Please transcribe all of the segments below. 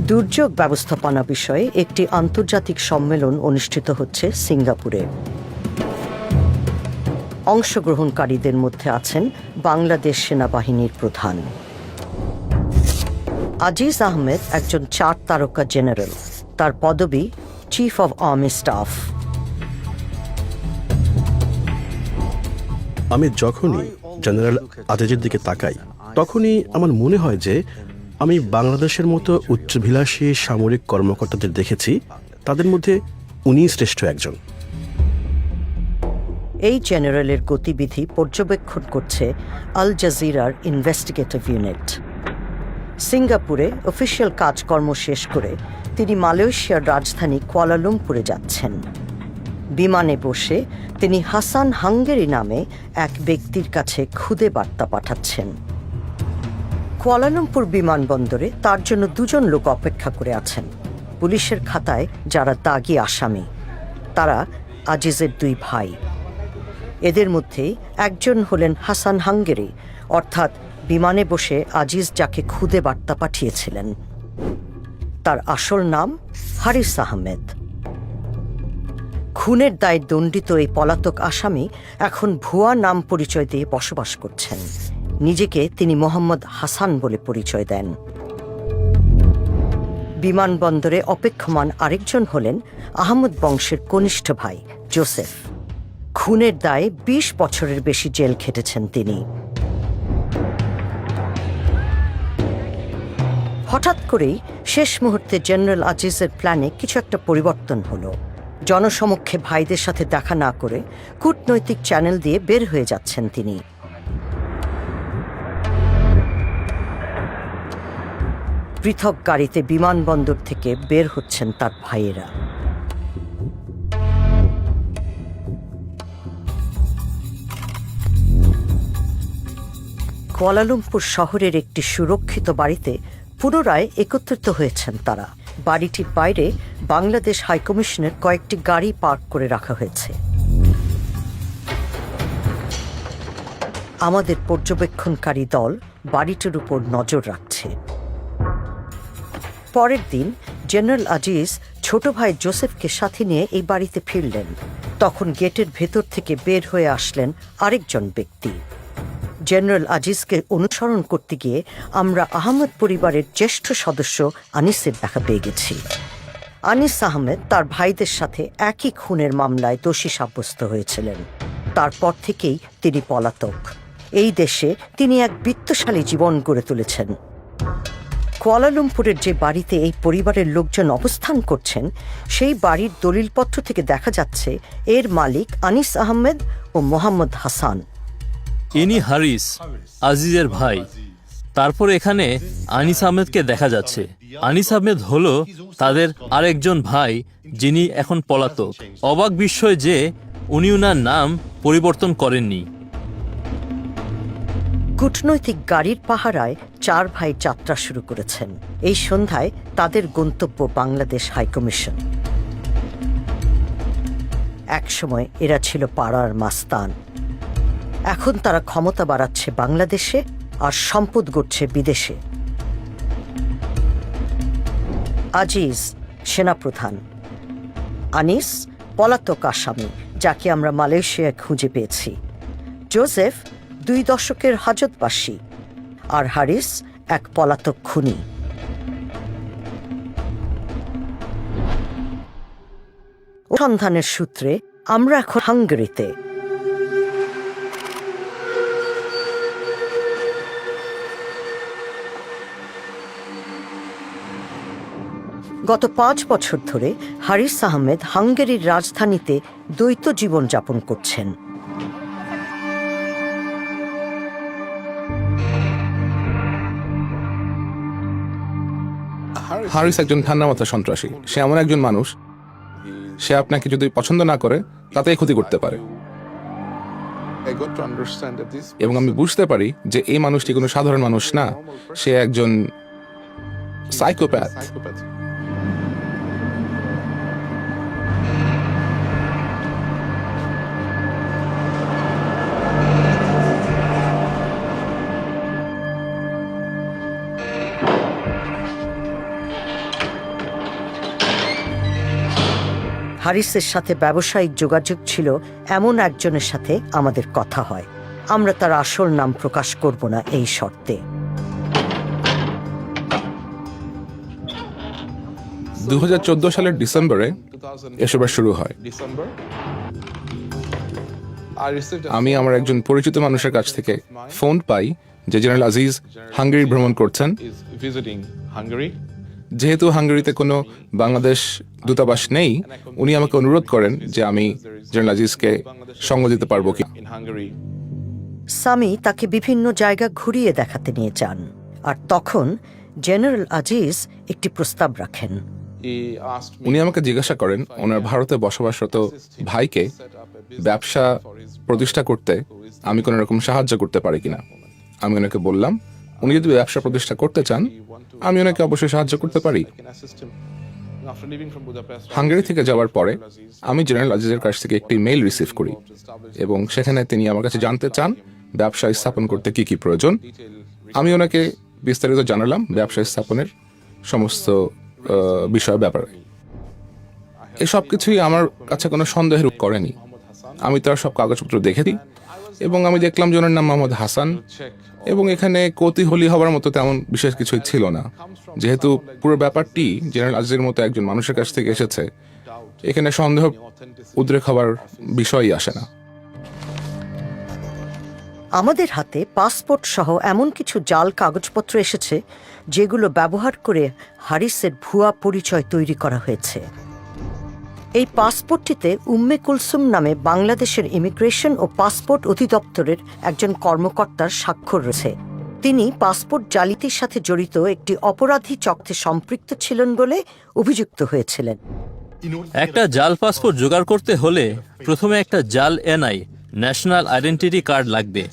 দুর্যোগ ব্যবস্থাপনা বিষয়ে একটি আন্তর্জাতিক সম্মেলন অনুষ্ঠিত হচ্ছে সিঙ্গাপুরে। অংশগ্রহণকারীদের মধ্যে আছেন বাংলাদেশ সেনাবাহিনীর প্রধান আজিজ আহমেদ, একজন 4 তারকা জেনারেল। তার পদবি চিফ অব আর্মি স্টাফ। আমি যখনই জেনারেল আজিজের দিকে তাকাই তখনই আমার মনে হয় যে আমি বাংলাদেশের মতো উচ্চাভিলাষী সামরিক কর্মকর্তাদের দেখেছি, তাদের মধ্যে উনি শ্রেষ্ঠ একজন। এই জেনারেলের গতিবিধি পর্যবেক্ষণ করছে আল জাজিরার ইনভেস্টিগেটিভ ইউনিট। সিঙ্গাপুরে অফিসিয়াল কাজকর্ম শেষ করে তিনি মালয়েশিয়ার রাজধানী কুয়ালালামপুরে যাচ্ছেন। বিমানে বসে তিনি হাসান হাঙ্গেরি নামে এক ব্যক্তির কাছে খুদে বার্তা পাঠাচ্ছেন। কুয়ালালামপুর বিমানবন্দরে তার জন্য 2 জন লোক অপেক্ষা করে আছেন, পুলিশের খাতায় যারা দাগি আসামি। তারা আজিজের 2 ভাই। এদের মধ্যে একজন হলেন হাসান হাঙ্গেরি, অর্থাৎ বিমানে বসে আজিজ যাকে খুদে বার্তা পাঠিয়েছিলেন। তার আসল নাম হারিস আহমেদ। খুনের দায়ে দণ্ডিত এই পলাতক আসামি এখন ভুয়া নাম পরিচয় দিয়ে বসবাস করছেন। নিজেকে তিনি মোহাম্মদ হাসান বলে পরিচয় দেন। বিমানবন্দরে অপেক্ষমান আরেকজন হলেন আহমদ বংশের কনিষ্ঠ ভাই জোসেফ। খুনের দায়ে 20 বছরের বেশি জেল খেটেছেন তিনি। হঠাৎ করেই শেষ মুহূর্তে জেনারেল আজিজের প্ল্যানে কিছু একটা পরিবর্তন হলো। জনসমক্ষে ভাইদের সাথে দেখা না করে কূটনৈতিক চ্যানেল দিয়ে বের হয়ে যাচ্ছেন তিনি। পৃথক গাড়িতে বিমানবন্দর থেকে বের হচ্ছেন তার ভাইয়েরা। কুয়ালালামপুর শহরের একটি সুরক্ষিত বাড়িতে পুনরায় একত্রিত হয়েছেন তারা। বাড়িটির বাইরে বাংলাদেশ হাইকমিশনের কয়েকটি গাড়ি পার্ক করে রাখা হয়েছে। আমাদের পর্যবেক্ষণকারী দল বাড়িটির উপর নজর রাখছে। পরের দিন জেনারেল আজিজ ছোট ভাই জোসেফকে সাথে নিয়ে এই বাড়িতে ফিরলেন। তখন গেটের ভেতর থেকে বের হয়ে আসলেন আরেকজন ব্যক্তি। জেনারেল আজিজকে অনুসরণ করতে গিয়ে আমরা আহমেদ পরিবারের জ্যেষ্ঠ সদস্য আনিসের দেখা পেয়ে গেছি। আনিস আহমেদ তার ভাইদের সাথে একই খুনের মামলায় দোষী সাব্যস্ত হয়েছিলেন। তারপর থেকেই তিনি পলাতক। এই দেশে তিনি এক বিত্তশালী জীবন গড়ে তুলেছেন। কুয়ালালামপুরের যে বাড়িতে এই পরিবারের লোকজন অবস্থান করছেন, সেই বাড়ির দলিলপত্র থেকে দেখা যাচ্ছে এর মালিক আনিস আহমেদ ও মোহাম্মদ হাসান। ইনি হারিস, আজিজের ভাই। তারপর এখানে আনিস আহমেদকে দেখা যাচ্ছে। আনিস আহমেদ হলো তাদের আরেকজন ভাই, যিনি এখন পলাতক। অবাক বিষয় যে উনি উনার নাম পরিবর্তন করেননি। কূটনৈতিক গাড়ির পাহারায় 4 ভাই যাত্রা শুরু করেছেন। এই সন্ধ্যায় তাদের গন্তব্য বাংলাদেশ হাইকমিশন। একসময় এরা ছিল পাড়ার মাস্তান। এখন তারা ক্ষমতা বাড়াচ্ছে বাংলাদেশে আর সম্পদ গড়ছে বিদেশে। আজিজ সেনাপ্রধান, আনিস পলাতক আসামি যাকে আমরা মালয়েশিয়ায় খুঁজে পেয়েছি, জোসেফ 2 দশকের হাজতবাসী, আর হারিস এক পলাতক খুনি। অনুসন্ধানের সূত্রে আমরা এখন হাঙ্গেরিতে। গত 5 বছর ধরে হারিস আহমেদ হাঙ্গেরির রাজধানীতে দ্বৈত জীবন যাপন করছেন। হারিস একজন ঠান্ডা মাথার সন্ত্রাসী। সে এমন একজন মানুষ, সে আপনাকে যদি পছন্দ না করে তাতেই ক্ষতি করতে পারে। এবং আমি বুঝতে পারি যে এই মানুষটি কোনো সাধারণ মানুষ না, সে একজন সাইকোপ্যাথ। হারিসের সাথে ব্যবসায়িক যোগাযোগ ছিল এমন একজনের সাথে আমাদের কথা হয়। আমরা তার আসল নাম প্রকাশ করব না এই শর্তে। 2014 সালের ডিসেম্বরে এসবের শুরু হয়। আমি আমার একজন পরিচিত মানুষের কাছ থেকে ফোন পাই যে জেনারেল আজিজ হাঙ্গেরি ভ্রমণ করছেন। যেহেতু হাঙ্গেরিতে কোনো বাংলাদেশ দূতাবাস নেই, উনি আমাকে অনুরোধ করেন যে আমি জেনারেল আজিজকে সঙ্গ দিতে পারবো কি। সামি তাকে বিভিন্ন জায়গা ঘুরিয়ে দেখাতে নিয়ে যান, আর তখন জেনারেল আজিজ একটি প্রস্তাব রাখেন। উনি আমাকে জিজ্ঞাসা করেন ওনার ভারতে বসবাসরত ভাইকে ব্যবসা প্রতিষ্ঠা করতে আমি কোনো রকম সাহায্য করতে পারি কিনা। আমি ওনাকে বললাম উনি যদি ব্যবসা প্রতিষ্ঠা করতে চান আমি ওনাকে অবশ্যই সাহায্য করতে পারি। হাঙ্গেরি থেকে যাওয়ার পরে আমি জেনারেল আজিজের কাছ থেকে একটি মেইল রিসিভ করি এবং সেখানে তিনি আমার কাছে জানতে চান ব্যবসা স্থাপন করতে কি কি প্রয়োজন। আমি ওনাকে বিস্তারিত জানালাম ব্যবসা স্থাপনের সমস্ত বিষয় ব্যাপারে। এই সব কিছুই আমার কাছে কোনো সন্দেহের করেনি। আমি তার সব কাগজপত্র দেখেছি এবং আমি দেখলাম যে ওনার নাম মোহাম্মদ হাসান, এবং এখানে কৌতূহলী হওয়ার মতো তেমন বিশেষ কিছুই ছিল না। যেহেতু পুরো ব্যাপারটি জেনারেল আজিজের মতো একজন মানুষের কাছ থেকে এসেছে, এখানে সন্দেহ উদ্রেক হওয়ার বিষয়ই আসে না। আমাদের হাতে পাসপোর্ট সহ এমন কিছু জাল কাগজপত্র এসেছে যেগুলো ব্যবহার করে হারিসের ভুয়া পরিচয় তৈরি করা হয়েছে। এই পাসপোর্টটিতে উম্মে কুলসুম নামে বাংলাদেশের ইমিগ্রেশন ও পাসপোর্ট অধিদপ্তরের একজন কর্মকর্তার স্বাক্ষর রয়েছে। তিনি পাসপোর্ট জালিয়াতির সাথে জড়িত একটি অপরাধী চক্রে সম্পৃক্ত ছিলেন বলে অভিযুক্ত হয়েছিলেন। একটা জাল পাসপোর্ট জোগাড় করতে হলে প্রথমে একটা জাল এনআই ন্যাশনাল আইডেন্টিটি কার্ড লাগবে,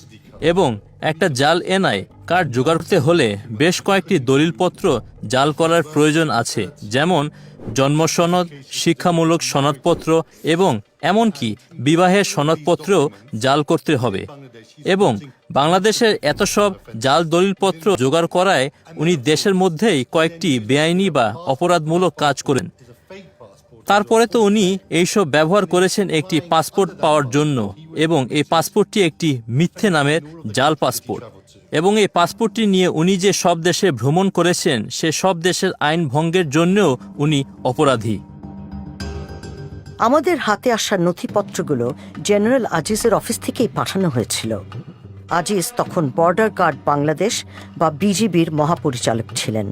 এবং একটা জাল এনআই কার্ড জোগাড় করতে হলে বেশ কয়েকটি দলিলপত্র জাল করার প্রয়োজন আছে, যেমন জন্ম সনদ, শিক্ষামূলক সনদপত্র এবং এমনকি বিবাহের সনদপত্রও জাল করতে হবে। এবং বাংলাদেশের এত সব জাল দলিলপত্র জোগাড় করায় উনি দেশের মধ্যেই কয়েকটি বেআইনি বা অপরাধমূলক কাজ করেন। তারপরে তো উনি এইসব ব্যবহার করেছেন একটি পাসপোর্ট পাওয়ার জন্য, এবং এই পাসপোর্টটি একটি মিথ্যে নামের জাল পাসপোর্ট। এবং এই পাসপোর্টটি নিয়ে উনি যে সব দেশে ভ্রমণ করেছেন সে সব দেশের আইন ভঙ্গের জন্যও উনি অপরাধী। আমাদের হাতে আসা নথিপত্রগুলো জেনারেল আজিজের অফিস থেকেই পাঠানো হয়েছিল। আজিজ তখন বর্ডার গার্ড বাংলাদেশ বা বিজিবির মহাপরিচালক ছিলেন।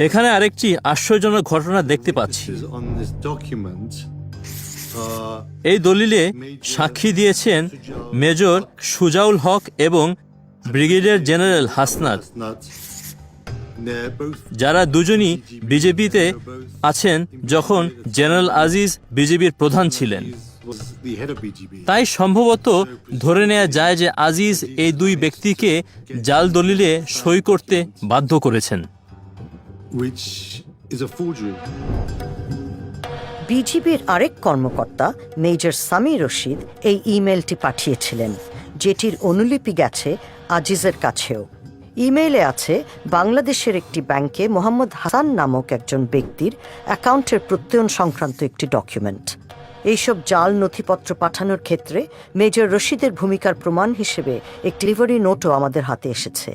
এখানে আরেকটি আশ্চর্যজনক ঘটনা দেখতে পাচ্ছি। এই দলিলে সাক্ষী দিয়েছেন মেজর সুজাউল হক এবং ব্রিগেডিয়ার জেনারেল হাসনাত, যারা দুজনই বিজেপিতে আছেন যখন জেনারেল আজিজ বিজেপির প্রধান ছিলেন। তাই সম্ভবত ধরে নেওয়া যায় যে আজিজ এই দুই ব্যক্তিকে জাল দলিলে সই করতে বাধ্য করেছেন। বিজিবির আরেক কর্মকর্তা মেজর সামি রশিদ এই ইমেলটি পাঠিয়েছিলেন, যেটির অনুলিপি গেছে আজিজের কাছেও। ইমেইলে আছে বাংলাদেশের একটি ব্যাংকে মোহাম্মদ হাসান নামক একজন ব্যক্তির অ্যাকাউন্টের প্রত্যয়ন সংক্রান্ত একটি ডকুমেন্ট। এইসব জাল নথিপত্র পাঠানোর ক্ষেত্রে মেজর রশিদের ভূমিকার প্রমাণ হিসেবে একটি ডেলিভারি নোটও আমাদের হাতে এসেছে।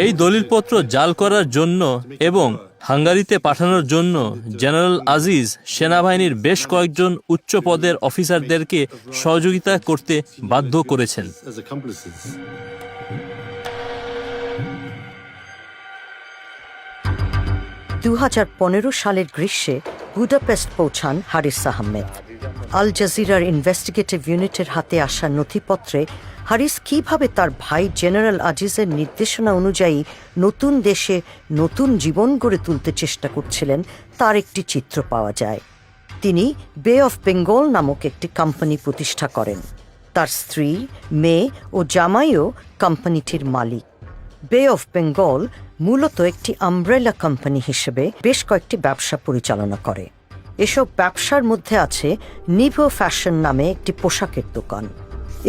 এই দলিলপত্র জাল করার জন্য এবং হাঙ্গারিতে পাঠানোর জন্য জেনারেল আজিজ সেনাবাহিনীর বেশ কয়েকজন উচ্চ পদের অফিসারদেরকে সহযোগিতা করতে বাধ্য করেছেন। 2015 সালের গ্রীষ্মে বুদাপেস্ট পৌঁছান হারিস আহমেদ। আল জাজিরার ইনভেস্টিগেটিভ ইউনিটের হাতে আসা নথিপত্রে হারিস কিভাবে তার ভাই জেনারেল আজিজের নির্দেশনা অনুযায়ী নতুন দেশে নতুন জীবন গড়ে তুলতে চেষ্টা করছিলেন তার একটি চিত্র পাওয়া যায়। তিনি বে অফ বেঙ্গল নামক একটি কোম্পানি প্রতিষ্ঠা করেন। তার স্ত্রী, মেয়ে ও জামাইও কোম্পানিটির মালিক। বে অফ বেঙ্গল মূলত একটি আমব্রেলা কোম্পানি হিসেবে বেশ কয়েকটি ব্যবসা পরিচালনা করে। এসব ব্যবসার মধ্যে আছে নিভো ফ্যাশন নামে একটি পোশাকের দোকান।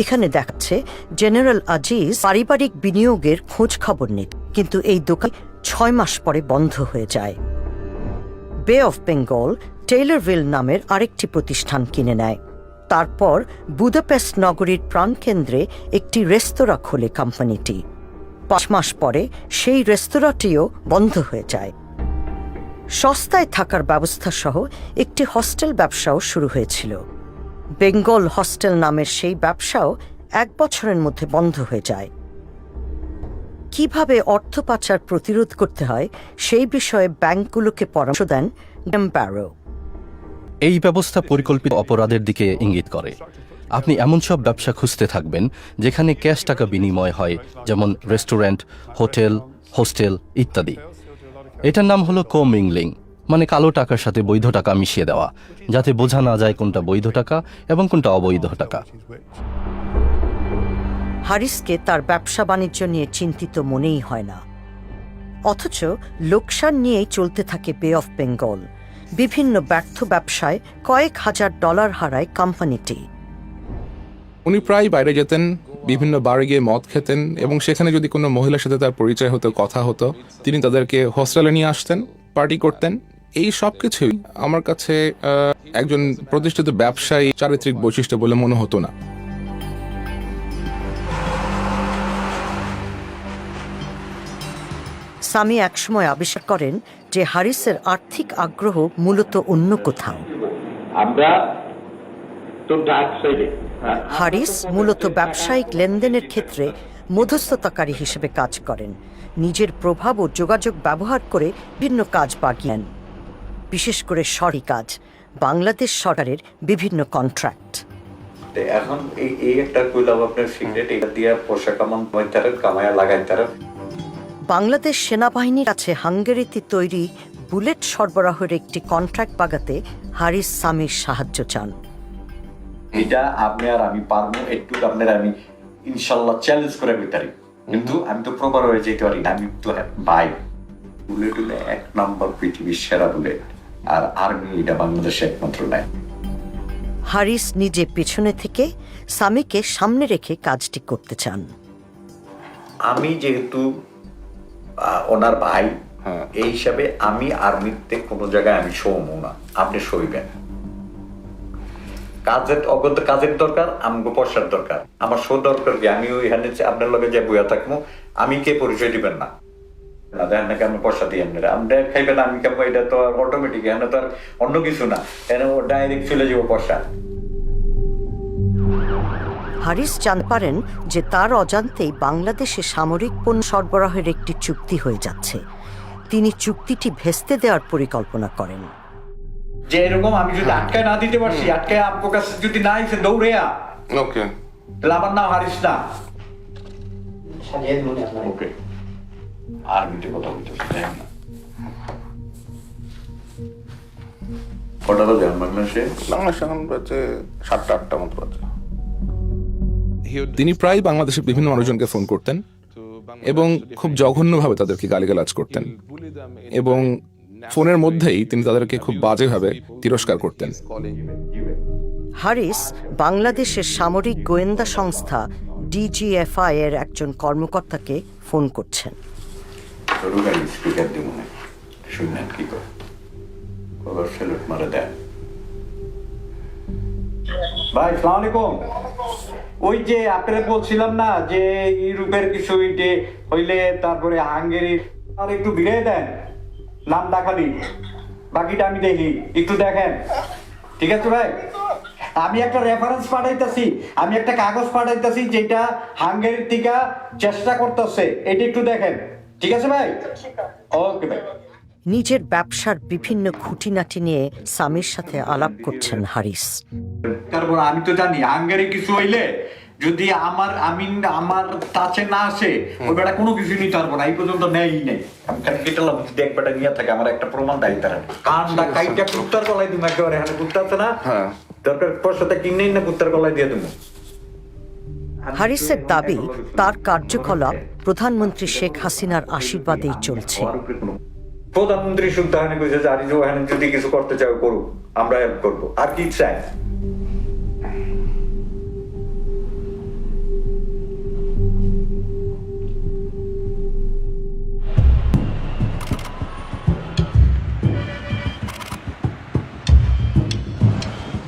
এখানে দেখাচ্ছে জেনারেল আজিজ পারিবারিক বিনিয়োগের খোঁজ খবর নিত, কিন্তু এই দোকান 6 মাস পরে বন্ধ হয়ে যায়। বে অফ বেঙ্গল টেইলরভিল নামের আরেকটি প্রতিষ্ঠান কিনে নেয়। তারপর বুদাপেস্ট নগরীর প্রাণকেন্দ্রে একটি রেস্তোরাঁ খোলে কোম্পানিটি। 5 মাস পরে সেই রেস্তোরাঁটিও বন্ধ হয়ে যায়। সস্তায় থাকার ব্যবস্থা সহ একটি হস্টেল ব্যবসাও শুরু হয়েছিল। বেঙ্গল হস্টেল নামের সেই ব্যবসাও 1 বছরের মধ্যে বন্ধ হয়ে যায়। কিভাবে অর্থ পাচার প্রতিরোধ করতে হয় সেই বিষয়ে ব্যাংকগুলোকে পরামর্শ দেন গ্রেম ব্যারো। এই ব্যবস্থা পরিকল্পিত অপরাধের দিকে ইঙ্গিত করে। আপনি এমন সব ব্যবসা খুঁজতে থাকবেন যেখানে ক্যাশ টাকা বিনিময় হয়, যেমন রেস্টুরেন্ট, হোটেল, হোস্টেল ইত্যাদি। এটার নাম হলো কমিংলিং, মানে কালো টাকার সাথে বৈধ টাকা মিশিয়ে দেওয়া, যাতে বোঝা না যায় কোনটা বৈধ টাকা এবং কোনটা অবৈধ টাকা। হারিসকে তার ব্যবসা বাণিজ্য নিয়ে চিন্তিত মনেই হয় না, অথচ লোকসান নিয়েই চলতে থাকে বে অফ বেঙ্গল। বিভিন্ন ব্যর্থ ব্যবসায় কয়েক হাজার ডলার হারায় কোম্পানিটি। উনি প্রায় বাইরে যেতেন, বিভিন্ন বারে গিয়ে মদ খেতেন, এবং সেখানে যদি কোনো মহিলার সাথে তার পরিচয় হতো, কথা হতো, তিনি তাদেরকে হোস্টেলে নিয়ে আসতেন, পার্টি করতেন। এই সব কিছুই আমার কাছে একজন প্রতিষ্ঠিত ব্যবসায়ী চারিত্রিক বৈশিষ্ট্য বলে মনে হতো না। সামি একসময় আবিষ্কার করেন যে হারিসের আর্থিক আগ্রহ মূলত অন্য কোথাও। হারিস মূলত ব্যবসায়িক লেনদেনের ক্ষেত্রে মধ্যস্থতাকারী হিসেবে কাজ করেন। নিজের প্রভাব ও যোগাযোগ ব্যবহার করে বিভিন্ন কাজ বাগিয়ে নেন, বিশেষ করে সরকারি কাজ, বাংলাদেশ সরকারের বিভিন্ন কন্ট্রাক্ট। এখন এই একটা কইলাম আপনার সিগারেট, এটা দিয়ে পয়সা কামায়া লাগাই তারা। বাংলাদেশ সেনাবাহিনীর কাছে হাঙ্গেরিতে তৈরি বুলেট সরবরাহের একটি কন্ট্রাক্ট বাগাতে হারিস সামির সাহায্য চান। এটা আপনি আর আমি পারবো, একটু আপনার আমি ইনশাল্লাহ চ্যালেঞ্জ করে পারি, কিন্তু আমি তো প্রপার হয়ে যেতে পারি না। আমি তো ভাই বুলেট হলে 1 নম্বর পৃথিবীর সেরা বুলেট, আর আর্মি এটা বাংলাদেশে একমাত্র নাই। হারিস নিজে পেছনে থেকে সামিকে সামনে রেখে কাজটি করতে চান। আমি যেহেতু ওনার ভাই, এই হিসাবে আমি আর্মিতে কোনো জায়গায় আমি শোবো না, আপনি সইবেন। কাজের অগত কাজের দরকার, আমাকে পয়সার দরকার। আমার শো দরকার কি আমি ওইখানে আপনার লগে যে বইয়া থাকবো, আমি কে পরিচয় দিবেন না, দেখেন নাকি আমি পয়সা দিই আপনারা, আমরা খাইবেন আমি কেমন, এটা তো আর অটোমেটিক, এখানে তো আর অন্য কিছু না, এখানে ডাইরেক্ট চলে যাবো পয়সা। হারিস জানতে পারেন যে তার অজান্তেই বাংলাদেশে সামরিক পণ্য সরবরাহের একটি চুক্তি হয়ে যাচ্ছে। তিনি চুক্তিটি ভেস্তে দেওয়ার পরিকল্পনা করেন। যে এরকম আমি যদি আটকায় না দিতে পারছি, আটকায় আপনার কাছে যদি না এসে দৌড়ে ওকে, তাহলে আমার নাম হারিস না। ওকে, আর্মিতে কথা বলতেছি না। কটা বাজে বাংলাদেশে? বাংলাদেশে এখন বাজে 7টা-8টা মতো বাজে। তিনি প্রায় বাংলাদেশের বিভিন্ন মানুষজনকে ফোন করতেন এবং খুব জঘন্যভাবে তাদেরকে গালিগালাজ করতেন, এবং ফোনের মধ্যেই তিনি তাদেরকে খুব বাজেভাবে তিরস্কার করতেন। হারিস বাংলাদেশের সামরিক গোয়েন্দা সংস্থা ডিজিএফআই এর একজন কর্মকর্তাকে ফোন করছেন। ভাই সালাম আলাইকুম। ওই যে আপনারা বলছিলাম না যে ইউরোপের কিছু হইলে তারপরে হাঙ্গেরির, আর একটু ভিড়ে দেন নামটা খালি, বাকিটা আমি দেখি, একটু দেখেন। ঠিক আছে ভাই, আমি একটা রেফারেন্স পাঠাইতেছি, আমি একটা কাগজ পাঠাইতেছি যেটা হাঙ্গেরির থেকে চেষ্টা করতেছে, এটা একটু দেখেন। ঠিক আছে ভাই? ওকে ভাই। নিজের ব্যবসার বিভিন্ন খুঁটিনাটি নিয়ে সামির সাথে আলাপ করছেন হারিস। তারপর আমি তো জানি হাঙ্গেরি কিছু হইলে যদি আমার টাচে না আসে, ওই বেটা কোনো কিছু নিতে পারবো না, এই পর্যন্ত নেয়ই নেই। আমি খালি কেটালাম যদি এক বেটা নিয়ে থাকে, আমার একটা প্রমাণ দায়ী তারা কানটা কাইটা কুত্তার গলায় দিব একেবারে। এখানে কুত্তা আছে না, দরকার পয়সাটা কিনেই না কুত্তার গলায় দিয়ে দেবো। হারিসের দাবি তার কার্যকলাপ প্রধানমন্ত্রী শেখ হাসিনার আশীর্বাদেই চলছে। প্রধানমন্ত্রী শুদ্ধ কইছে যে যদি কিছু করতে চাও করুক, আমরা হেল্প করবো, আর কি চাই।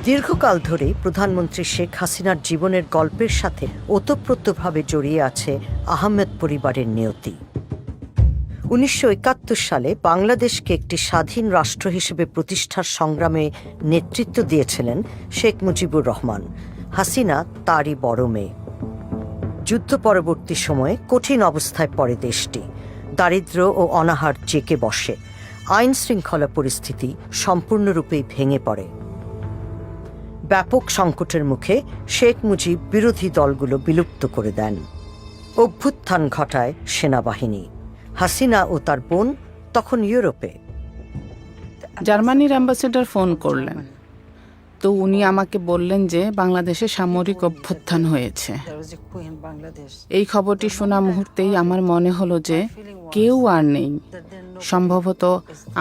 দীর্ঘকাল ধরে প্রধানমন্ত্রী শেখ হাসিনার জীবনের গল্পের সাথে ওতপ্রোতভাবে জড়িয়ে আছে আহমেদ পরিবারের নিয়তি। 1971 সালে বাংলাদেশকে একটি স্বাধীন রাষ্ট্র হিসেবে প্রতিষ্ঠার সংগ্রামে নেতৃত্ব দিয়েছিলেন শেখ মুজিবুর রহমান। হাসিনা তারই বড় মেয়ে। যুদ্ধ পরবর্তী সময়ে কঠিন অবস্থায় পড়ে দেশটি। দারিদ্র্য ও অনাহার জেঁকে বসে। আইন শৃঙ্খলা পরিস্থিতি সম্পূর্ণরূপেই ভেঙে পড়ে। ব্যাপক সংকটের মুখে শেখ মুজিব বিরোধী দলগুলো বিলুপ্ত করে দেন। অভ্যুত্থান ঘটায় সেনাবাহিনী। হাসিনা ও তার বোন তখন ইউরোপে। জার্মানির অ্যাম্বাসেডর ফোন করলেন, তো উনি আমাকে বললেন যে বাংলাদেশে সামরিক অভ্যুত্থান হয়েছে। এই খবরটি শোনা মুহূর্তেই আমার মনে হলো যে কেউ আর নেই, সম্ভবত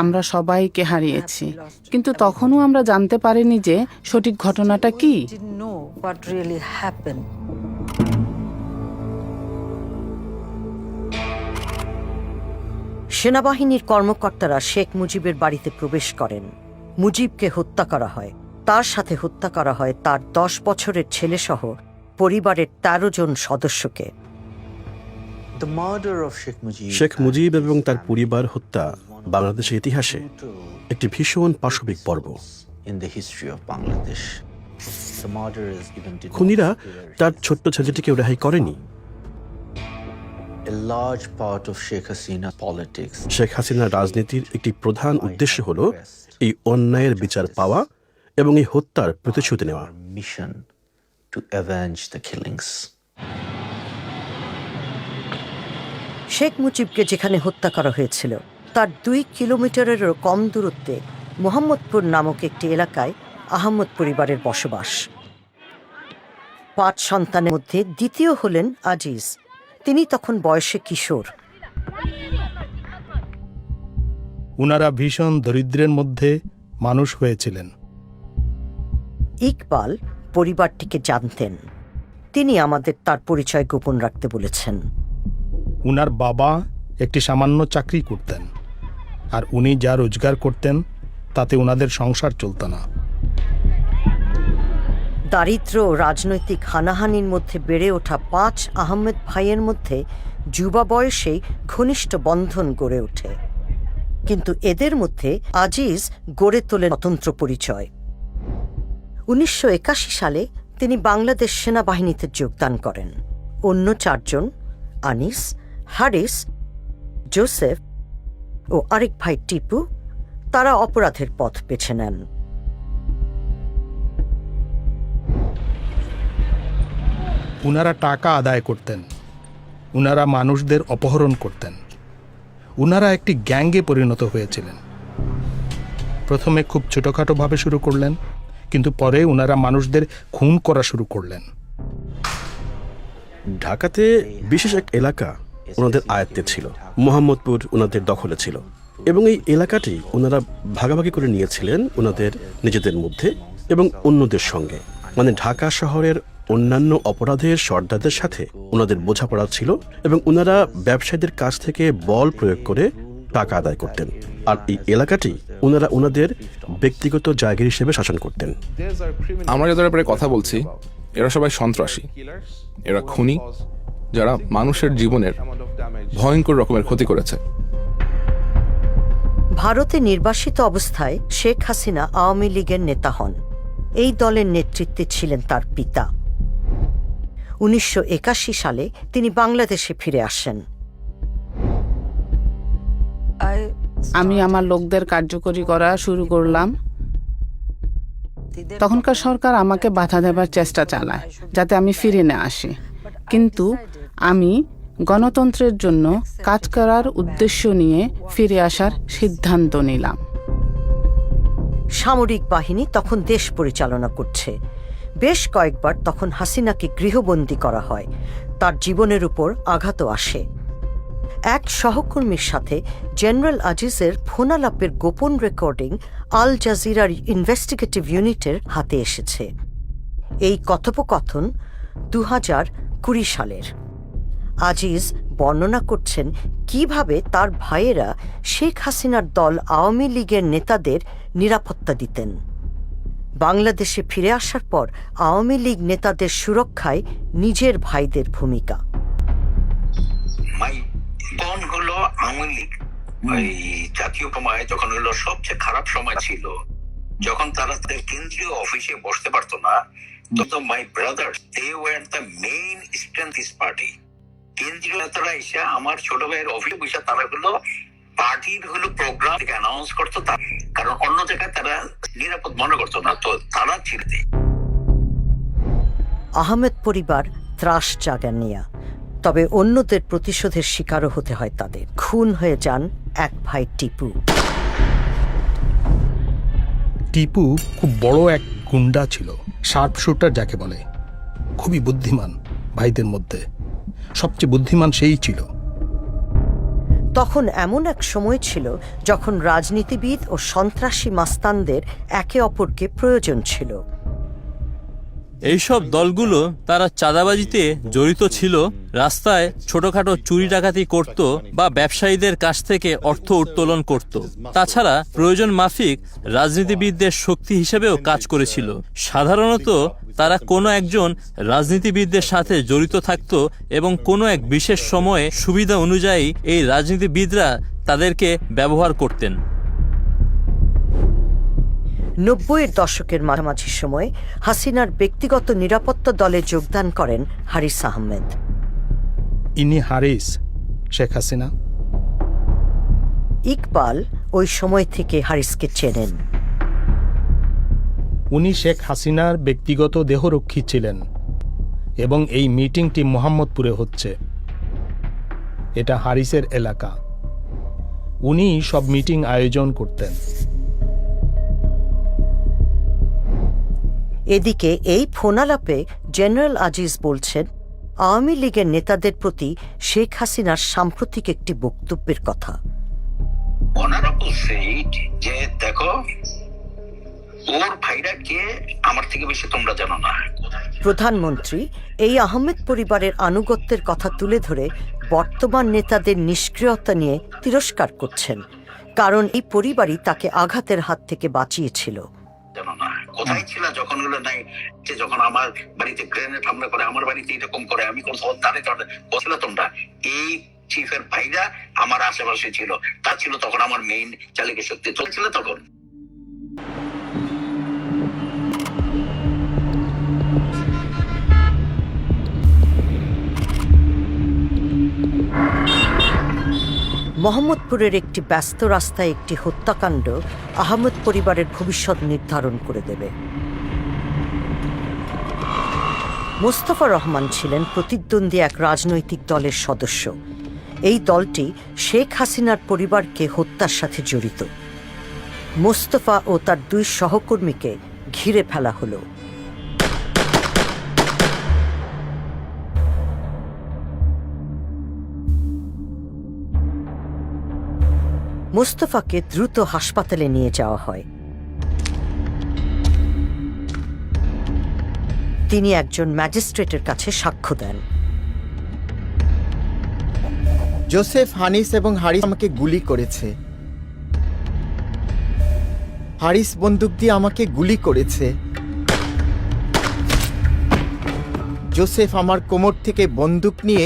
আমরা সবাইকে হারিয়েছি। কিন্তু তখনও আমরা জানতে পারিনি যে সঠিক ঘটনাটা কি। সেনাবাহিনীর কর্মকর্তারা শেখ মুজিবের বাড়িতে প্রবেশ করেন। মুজিবকে হত্যা করা হয়। তার সাথে হত্যা করা হয় তার 10 বছরের ছেলেসহ পরিবারের 13 জন সদস্যকে। শেখ মুজিব এবং তার পরিবার হত্যা বাংলাদেশের ইতিহাসে একটি ভীষণ পাশবিক পর্ব। খুনিরা তার ছোট্ট ছেলেটিকে রেহাই করেনি। শেখ হাসিনার রাজনীতির একটি প্রধান উদ্দেশ্য হল এই অন্যায়ের বিচার পাওয়া এবং এই হত্যার প্রতিশোধ নেওয়া। শেখ মুজিবকে যেখানে হত্যা করা হয়েছিল তার 2 কিলোমিটারেরও কম দূরত্বে মোহাম্মদপুর নামক একটি এলাকায় আহমদ পরিবারের বসবাস। 5 সন্তানের মধ্যে দ্বিতীয় হলেন আজিজ। তিনি তখন বয়সে কিশোর। উনারা ভীষণ দরিদ্রের মধ্যে মানুষ হয়েছিলেন। ইকবাল পরিবারটিকে জানতেন। তিনি আমাদের তার পরিচয় গোপন রাখতে বলেছেন। উনার বাবা একটি সামান্য চাকরি করতেন, আর উনি যা রোজগার করতেন তাতে উনাদের সংসার চলত না। দারিদ্র্য ও রাজনৈতিক হানাহানির মধ্যে বেড়ে ওঠা 5 আহমেদ ভাইয়ের মধ্যে যুবা বয়সেই ঘনিষ্ঠ বন্ধন গড়ে ওঠে। কিন্তু এদের মধ্যে আজিজ গড়ে তোলেন স্বতন্ত্র পরিচয়। 1981 সালে তিনি বাংলাদেশ সেনাবাহিনীতে যোগদান করেন। অন্য 4 জন আনিস, হারিস, জোসেফ ও আরেক ভাই টিপু, তারা অপরাধের পথ বেছে নেন। উনারা টাকা আদায় করতেন, উনারা মানুষদের অপহরণ করতেন। উনারা একটি গ্যাংয়ে পরিণত হয়েছিলেন। প্রথমে খুব ছোটখাটোভাবে শুরু করলেন, কিন্তু পরে উনারা মানুষদের খুন করা শুরু করলেন। ঢাকাতে বিশেষ এক এলাকা ওনাদের আয়ত্তে ছিল। মোহাম্মদপুর ওনাদের দখলে ছিল এবং এই এলাকাটি ওনারা ভাগাভাগি করে নিয়েছিলেন ওনাদের নিজেদের মধ্যে এবং অন্যদের সঙ্গে। মানে ঢাকা শহরের অন্যান্য অপরাধের সর্দারদের সাথে ওনাদের বোঝাপড়া ছিল এবং ওনারা ব্যবসায়ীদের কাছ থেকে বল প্রয়োগ করে টাকা আদায় করতেন। আর এই এলাকাটি ওনারা ওনাদের ব্যক্তিগত জায়গা হিসেবে শাসন করতেন। আমরা যাদের ব্যাপারে কথা বলছি এরা সবাই সন্ত্রাসী। এরা খুনি যারা মানুষের জীবনের ভয়ঙ্কর রকমের ক্ষতি করেছে। ভারতে নির্বাসিত অবস্থায় শেখ হাসিনা আওয়ামী লীগের নেতা হন। এই দলের নেতৃত্বে ছিলেন তার পিতা। 1981 সালে তিনি বাংলাদেশে ফিরে আসেন। আমি আমার লোকদের কার্যকরী করা শুরু করলাম। তখনকার সরকার আমাকে বাধা দেবার চেষ্টা চালায় যাতে আমি ফিরে না আসি, কিন্তু আমি গণতন্ত্রের জন্য কাজ করার উদ্দেশ্য নিয়ে ফিরে আসার সিদ্ধান্ত নিলাম। সামরিক বাহিনী তখন দেশ পরিচালনা করছে। বেশ কয়েকবার তখন হাসিনাকে গৃহবন্দী করা হয়। তার জীবনের উপর আঘাতও আসে। এক সহকর্মীর সাথে জেনারেল আজিজের ফোনালাপের গোপন রেকর্ডিং আল জাজিরার ইনভেস্টিগেটিভ ইউনিটের হাতে এসেছে। এই কথোপকথন 2020 সালের। আজিজ বর্ণনা করছেন কিভাবে তার ভাইয়েরা শেখ হাসিনার দল আওয়ামী লীগের নেতাদের নিরাপত্তা দিতেন। বাংলাদেশে ফিরে আসার পর আওয়ামী লীগ নেতাদের সুরক্ষায় নিজের ভাইদের ভূমিকা। কোন হলো আওয়ামী লীগ ওই জাতীয় সময় যখন হলো সবচেয়ে খারাপ সময় ছিল, যখন তারা তাদের কেন্দ্রীয় অফিসে বসতে পারতো না, তো my brothers they were the main strength this party. কেন্দ্রীয় নেতারা এসে আমার ছোট ভাইয়ের অফিসে বসে তারা হলো পার্টির হলো প্রোগ্রাম থেকে অ্যানাউন্স করতো, কারণ অন্য জায়গায় তারা নিরাপদ মনে করতো না, তো তারা ছিল। আহমেদ পরিবার ত্রাস জাগানিয়া, তবে অন্যদের প্রতিশোধের শিকারও হতে হয় তাদের। খুন হয়ে যান এক ভাই টিপু। টিপু খুব বড় এক গুন্ডা ছিল, শার্প শুটার যাকে বলে, খুবই বুদ্ধিমান। ভাইদের মধ্যে সবচেয়ে বুদ্ধিমান সেই ছিল। তখন এমন এক সময় ছিল যখন রাজনীতিবিদ ও সন্ত্রাসী মাস্তানদের একে অপরকে প্রয়োজন ছিল। এইসব দলগুলো তারা চাঁদাবাজিতে জড়িত ছিল, রাস্তায় ছোটখাটো চুরি ডাকাতি করত বা ব্যবসায়ীদের কাছ থেকে অর্থ উত্তোলন করত। তাছাড়া প্রয়োজন মাফিক রাজনীতিবিদদের শক্তি হিসেবেও কাজ করেছিল। সাধারণত তারা কোনো একজন রাজনীতিবিদদের সাথে জড়িত থাকত এবং কোনো এক বিশেষ সময়ে সুবিধা অনুযায়ী এই রাজনীতিবিদরা তাদেরকে ব্যবহার করতেন। ৯০-এর দশকের মাঝামাঝি সময়ে হাসিনার ব্যক্তিগত নিরাপত্তা দলে যোগদান করেন হারিস আহমেদ। ইনি হারিস, শেখ হাসিনা। ইকবাল ওই সময় থেকে হারিসকে চেনেন। উনি শেখ হাসিনার ব্যক্তিগত দেহরক্ষী ছিলেন এবং এই মিটিংটি মোহাম্মদপুরে হচ্ছে। এটা হারিসের এলাকা। উনি সব মিটিং আয়োজন করতেন। এদিকে এই ফোনালাপে জেনারেল আজিজ বলছেন আওয়ামী লীগের নেতাদের প্রতি শেখ হাসিনার সাম্প্রতিক একটি বক্তব্যের কথা। অনারেবল সেইড যে দেখো ওর ভাইরা কে আমার থেকে বেশি তোমরা জানো না। প্রধানমন্ত্রী এই আহমেদ পরিবারের আনুগত্যের কথা তুলে ধরে বর্তমান নেতাদের নিষ্ক্রিয়তা নিয়ে তিরস্কার করছেন, কারণ এই পরিবারই তাকে আঘাতের হাত থেকে বাঁচিয়েছিল। জানো না কোথায় ছিল যখন হলো নাই, যে যখন আমার বাড়িতে গ্রেনেড হামলা করে, আমার বাড়িতে এরকম করে, আমি কোন তারে বসলে তোমরা এই চিফের ভাইরা আমার আশেপাশে ছিল, তা ছিল তখন আমার মেইন চালিকা শক্তি চলছিল তখন। মোহাম্মদপুরের একটি ব্যস্ত রাস্তায় একটি হত্যাকাণ্ড আহমেদ পরিবারের ভবিষ্যৎ নির্ধারণ করে দেবে। মোস্তফা রহমান ছিলেন প্রতিদ্বন্দ্বী এক রাজনৈতিক দলের সদস্য। এই দলটি শেখ হাসিনার পরিবারকে হত্যার সাথে জড়িত। মোস্তফা ও তার 2 সহকর্মীকে ঘিরে ফেলা হলো। মোস্তফাকে দ্রুত হাসপাতালে নিয়ে যাওয়া হয়। তিনি একজন ম্যাজিস্ট্রেটের কাছে সাক্ষ্য দেন। জোসেফ, হানিস এবং হারিস আমাকে গুলি করেছে। হারিস বন্দুক দিয়ে আমাকে গুলি করেছে। জোসেফ আমার কোমর থেকে বন্দুক নিয়ে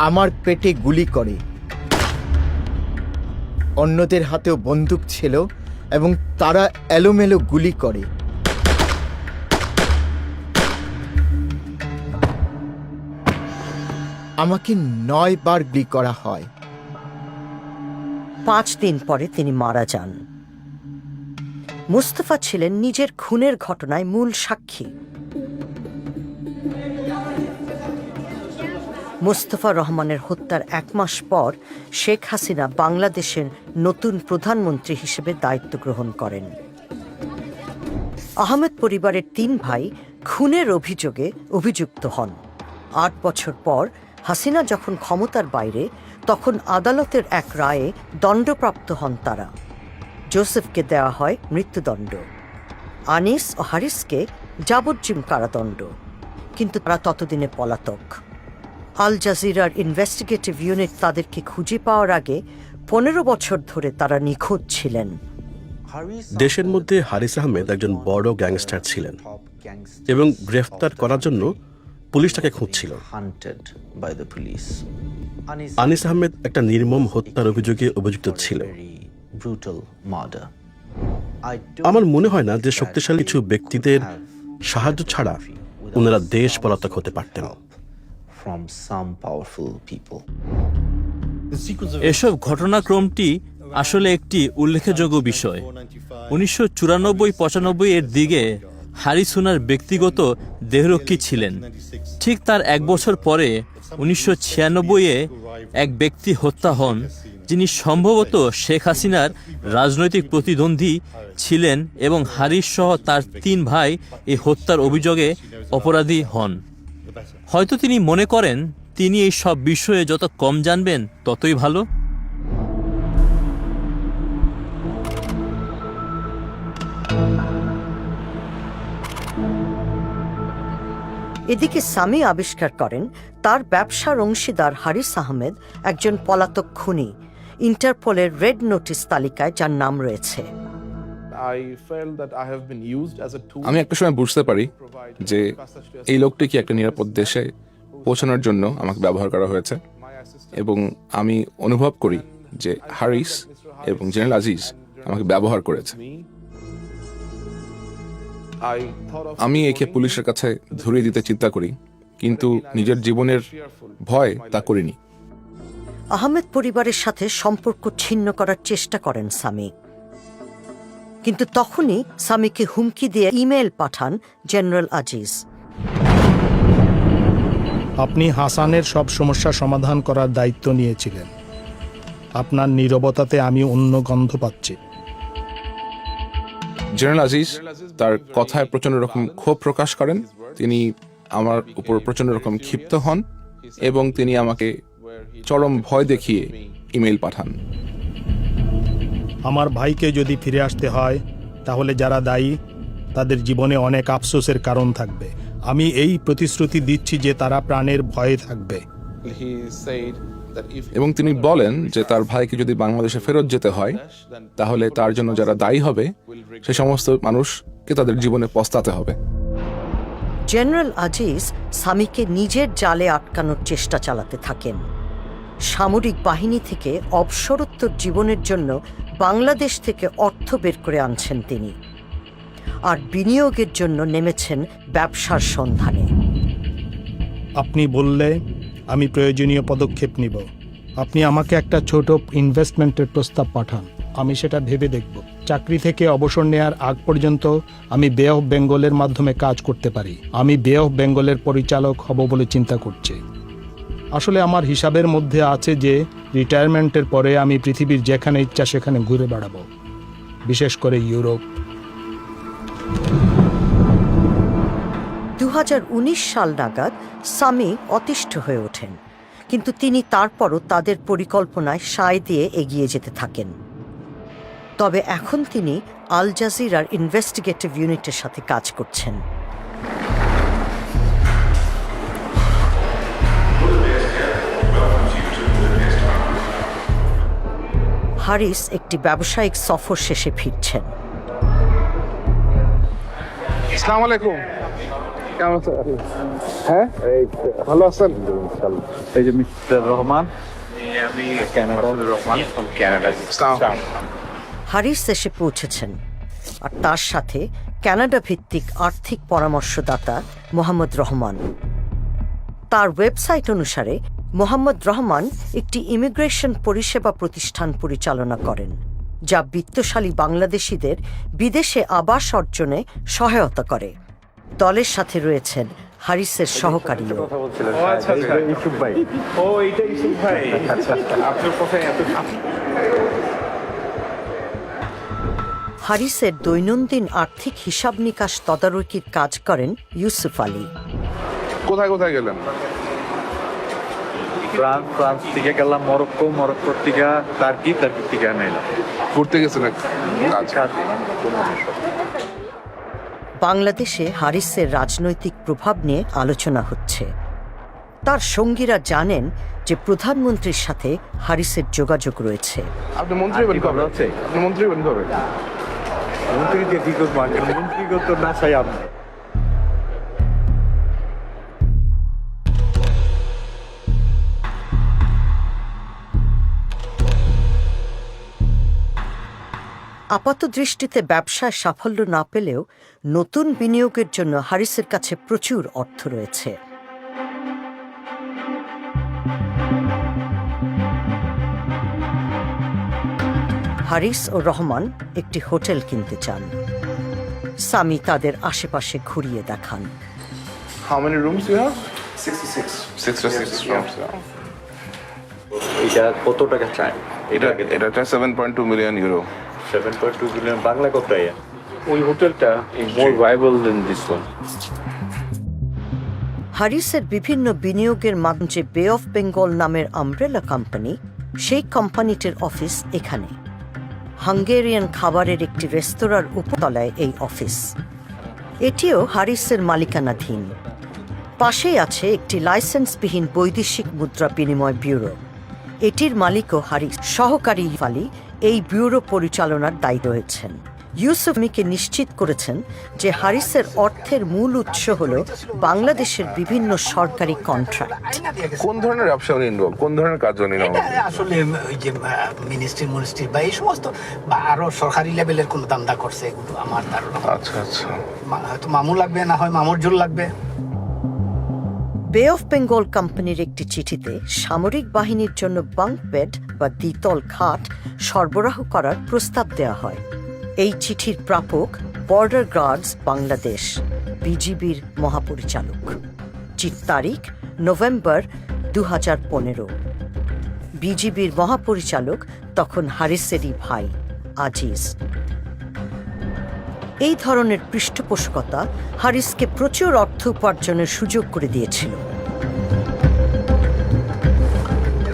আমার পেটে গুলি করে। অন্যদের হাতেও বন্দুক ছিল এবং তারা এলোমেলো গুলি করে। আমাকে 9 বার গুলি করা হয়। 5 দিন পরে তিনি মারা যান। মুস্তফা ছিলেন নিজের খুনের ঘটনায় মূল সাক্ষী। মোস্তফা রহমানের হত্যার 1 মাস পর শেখ হাসিনা বাংলাদেশের নতুন প্রধানমন্ত্রী হিসেবে দায়িত্ব গ্রহণ করেন। আহমেদ পরিবারের 3 ভাই খুনের অভিযোগে অভিযুক্ত হন। 8 বছর পর হাসিনা যখন ক্ষমতার বাইরে, তখন আদালতের এক রায়ে দণ্ডপ্রাপ্ত হন তারা। জোসেফকে দেওয়া হয় মৃত্যুদণ্ড, আনিস ও হারিসকে যাবজ্জীবন কারাদণ্ড, কিন্তু তারা ততদিনে পলাতক। আল জাজিরার ইনভেস্টিগেটিভ ইউনিট তাদেরকে খুঁজে পাওয়ার আগে 15 বছর ধরে তারা নিখোঁজ ছিলেন। দেশের মধ্যে হারিস আহমেদ একজন বড় গ্যাংস্টার ছিলেন এবং গ্রেফতার করার জন্য পুলিশ তাকে খুঁজছিল। আনিস আহমেদ একটা নির্মম হত্যার অভিযোগে অভিযুক্ত ছিল। আমার মনে হয় না যে শক্তিশালী কিছু ব্যক্তিদের সাহায্য ছাড়া ওনারা দেশ পলাতক হতে পারতেন। এসব ঘটনাক্রমটি আসলে একটি উল্লেখযোগ্য বিষয়। 1994-95 এর দিকে হারিস ওনার ব্যক্তিগত দেহরক্ষী ছিলেন। ঠিক তার এক বছর পরে 1996-এ এক ব্যক্তি হত্যা হন, যিনি সম্ভবত শেখ হাসিনার রাজনৈতিক প্রতিদ্বন্দ্বী ছিলেন, এবং হারিস সহ তার 3 ভাই এই হত্যার অভিযোগে অপরাধী হন। হয়তো তিনি মনে করেন তিনি এই সব বিষয়ে যত কম জানবেন ততই ভালো। এদিকে সামি আবিষ্কার করেন তার ব্যবসার অংশীদার হারিস আহমেদ একজন পলাতক খুনি, ইন্টারপোলের রেড নোটিশ তালিকায় যার নাম রয়েছে। আমি একটা সময় বুঝতে পারি যে এই লোকটিকে একটা নিরাপদ দেশে পৌঁছানোর জন্য আমাকে ব্যবহার করা হয়েছে, এবং আমি অনুভব করি যে হারিস এবং জেনারেল আজিজ আমাকে ব্যবহার করেছে। আমি একে পুলিশের কাছে ধরিয়ে দিতে চিন্তা করি, কিন্তু নিজের জীবনের ভয় তা করিনি। আহমেদ পরিবারের সাথে সম্পর্ক ছিন্ন করার চেষ্টা করেন সামি, কিন্তু তখনই সামিকে হুমকি দিয়ে ইমেল পাঠান জেনারেল আজিজ। আপনি হাসানের সব সমস্যা সমাধান করার দায়িত্ব নিয়েছিলেন। আপনার নীরবতাতে আমি অন্য গন্ধ পাচ্ছি। জেনারেল আজিজ তার কথায় প্রচন্ড রকম ক্ষোভ প্রকাশ করেন। তিনি আমার উপর প্রচন্ড রকম ক্ষিপ্ত হন এবং তিনি আমাকে চরম ভয় দেখিয়ে ইমেল পাঠান। আমার ভাইকে যদি ফিরে আসতে হয়, তাহলে যারা দায়ী তাদের জীবনে অনেক আফসোসের কারণ থাকবে। আমি এই প্রতিশ্রুতি দিচ্ছি যে তারা প্রাণের ভয়ে থাকবে। এবং তিনি বলেন যে তার ভাইকে যদি বাংলাদেশে ফেরত যেতে হয়, তাহলে তার জন্য যারা দায়ী হবে সে সমস্ত মানুষকে তাদের জীবনে পস্তাতে হবে। জেনারেল আজিজ সামিকে নিজের জালে আটকানোর চেষ্টা চালাতে থাকেন। সামরিক বাহিনী থেকে অবসরোত্তর জীবনের জন্য বাংলাদেশ থেকে অর্থ বের করে আনছেন তিনি, আর বিনিয়োগের জন্য নেমেছেন ব্যবসার সন্ধানে। আপনি বললে আমি প্রয়োজনীয় পদক্ষেপ নিব। আপনি আমাকে একটা ছোট ইনভেস্টমেন্টের প্রস্তাব পাঠান, আমি সেটা ভেবে দেখব। চাকরি থেকে অবসর নেয়ার আগ পর্যন্ত আমি বে অফ বেঙ্গলের মাধ্যমে কাজ করতে পারি। আমি বে অফ বেঙ্গলের পরিচালক হব বলে চিন্তা করছি। আসলে আমার হিসাবের মধ্যে আছে যে রিটায়ারমেন্টের পরে আমি পৃথিবীর যেখানে ইচ্ছা সেখানে ঘুরে বেড়াবো, বিশেষ করে ইউরোপ। 2019 সাল নাগাদ সামি অতিষ্ঠ হয়ে ওঠেন, কিন্তু তিনি তারপরও তাদের পরিকল্পনায় সায় দিয়ে এগিয়ে যেতে থাকেন। তবে এখন তিনি আল জাজিরার ইনভেস্টিগেটিভ ইউনিটের সাথে কাজ করছেন। হারিস একটি ব্যবসায়িক সফর শেষে ফিরছেন। আসসালামু আলাইকুম। কেমন আছেন? হ্যাঁ, ভালো আছেন? এই যে মিস্টার রহমান, আমি রহমান ফ্রম কানাডা। হারিস এসে পৌঁছেছেন, আর তার সাথে কানাডা ভিত্তিক আর্থিক পরামর্শদাতা মোহাম্মদ রহমান। তার ওয়েবসাইট অনুসারে মোহাম্মদ রহমান একটি ইমিগ্রেশন পরিষেবা প্রতিষ্ঠান পরিচালনা করেন, যা বিত্তশালী বাংলাদেশিদের বিদেশে আবাস অর্জনে সহায়তা করে। দলের সাথে রয়েছেন হারিসের সহকারীও। হারিসের দৈনন্দিন আর্থিক হিসাব নিকাশ তদারকির কাজ করেন ইউসুফ আলী। কোথায় কোথায় গেলেন? ফ্রান্স থেকে গেলাম মরক্কো, মরক্কোর থেকে টার্কি, টার্কির থেকে নাইলাম। ঘুরতে গেছেন? বাংলাদেশে হারিসের রাজনৈতিক প্রভাব নিয়ে আলোচনা হচ্ছে। তার সঙ্গীরা জানেন যে প্রধানমন্ত্রীর সাথে হারিসের যোগাযোগ রয়েছে। আপনি মন্ত্রী হবেন কবে? আপনি মন্ত্রী হবেন কবে? মন্ত্রী যে কি করবো মন্ত্রী করতো না চাই আমরা আপাতদৃষ্টিতে ব্যবসায় সাফল্য না পেলেও নতুন বিনিয়োগের জন্য হারিসের কাছে প্রচুর অর্থ রয়েছে। হারিস ও রহমান একটি হোটেল কিনতে চান। সামি তাদের আশেপাশে ঘুরিয়ে দেখান। How many rooms do you have? 66 rooms. এটা কত টাকা চাই? এটা 7.2 million euro. 7.2 billion বাংলা কত টাকা? ওই হোটেলটা more viable than this one. হারিসের বিভিন্ন বিনিয়োগের মাধ্যমে যে বে অফ বেঙ্গল নামের আমব্রেলা কোম্পানি, সেই কোম্পানিটির অফিস এখানে। হাঙ্গেরিয়ান খাবারের একটি রেস্তোরাঁর উপতলায় এই অফিস। এটিও হারিসের মালিকানাধীন। পাশেই আছে একটি লাইসেন্সবিহীন বৈদেশিক মুদ্রা বিনিময় ব্যুরো। এটির মালিকও হারিস। সহকারী ফালি এই ব্যুরো পরিচালনার দায়িত্বে রয়েছেন। ইউসুফ মিকে নিশ্চিত করেছেন যে হারিসের অর্থের মূল উৎস হল বাংলাদেশের বিভিন্ন সরকারি কন্ট্রাক্ট। কোন ধরনের ব্যবসা উনি ইনভলভ, কোন ধরনের কাজ উনি আসলে ওই যে মিনিস্ট্রি বা এই সমস্ত বা আরো সরকারি লেভেলের কোন দান্দা করছে, এগুলো আমার ধারণা। আচ্ছা আচ্ছা, হয়তো মামু লাগবে, না হয় মামুর জোর লাগবে। বে অফ বেঙ্গল কোম্পানির একটি চিঠিতে সামরিক বাহিনীর জন্য বাঙ্ক বেড বা দ্বিতল খাট সরবরাহ করার প্রস্তাব দেওয়া হয়। এই চিঠির প্রাপক বর্ডার গার্ডস বাংলাদেশ, বিজিবির মহাপরিচালক। তারিখ নভেম্বর 2015। বিজিবির মহাপরিচালক তখন হারিসেরই ভাই আজিজ। এই ধরনের পৃষ্ঠপোষকতা হারিসকে প্রচুর অর্থ উপার্জনের সুযোগ করে দিয়েছিল।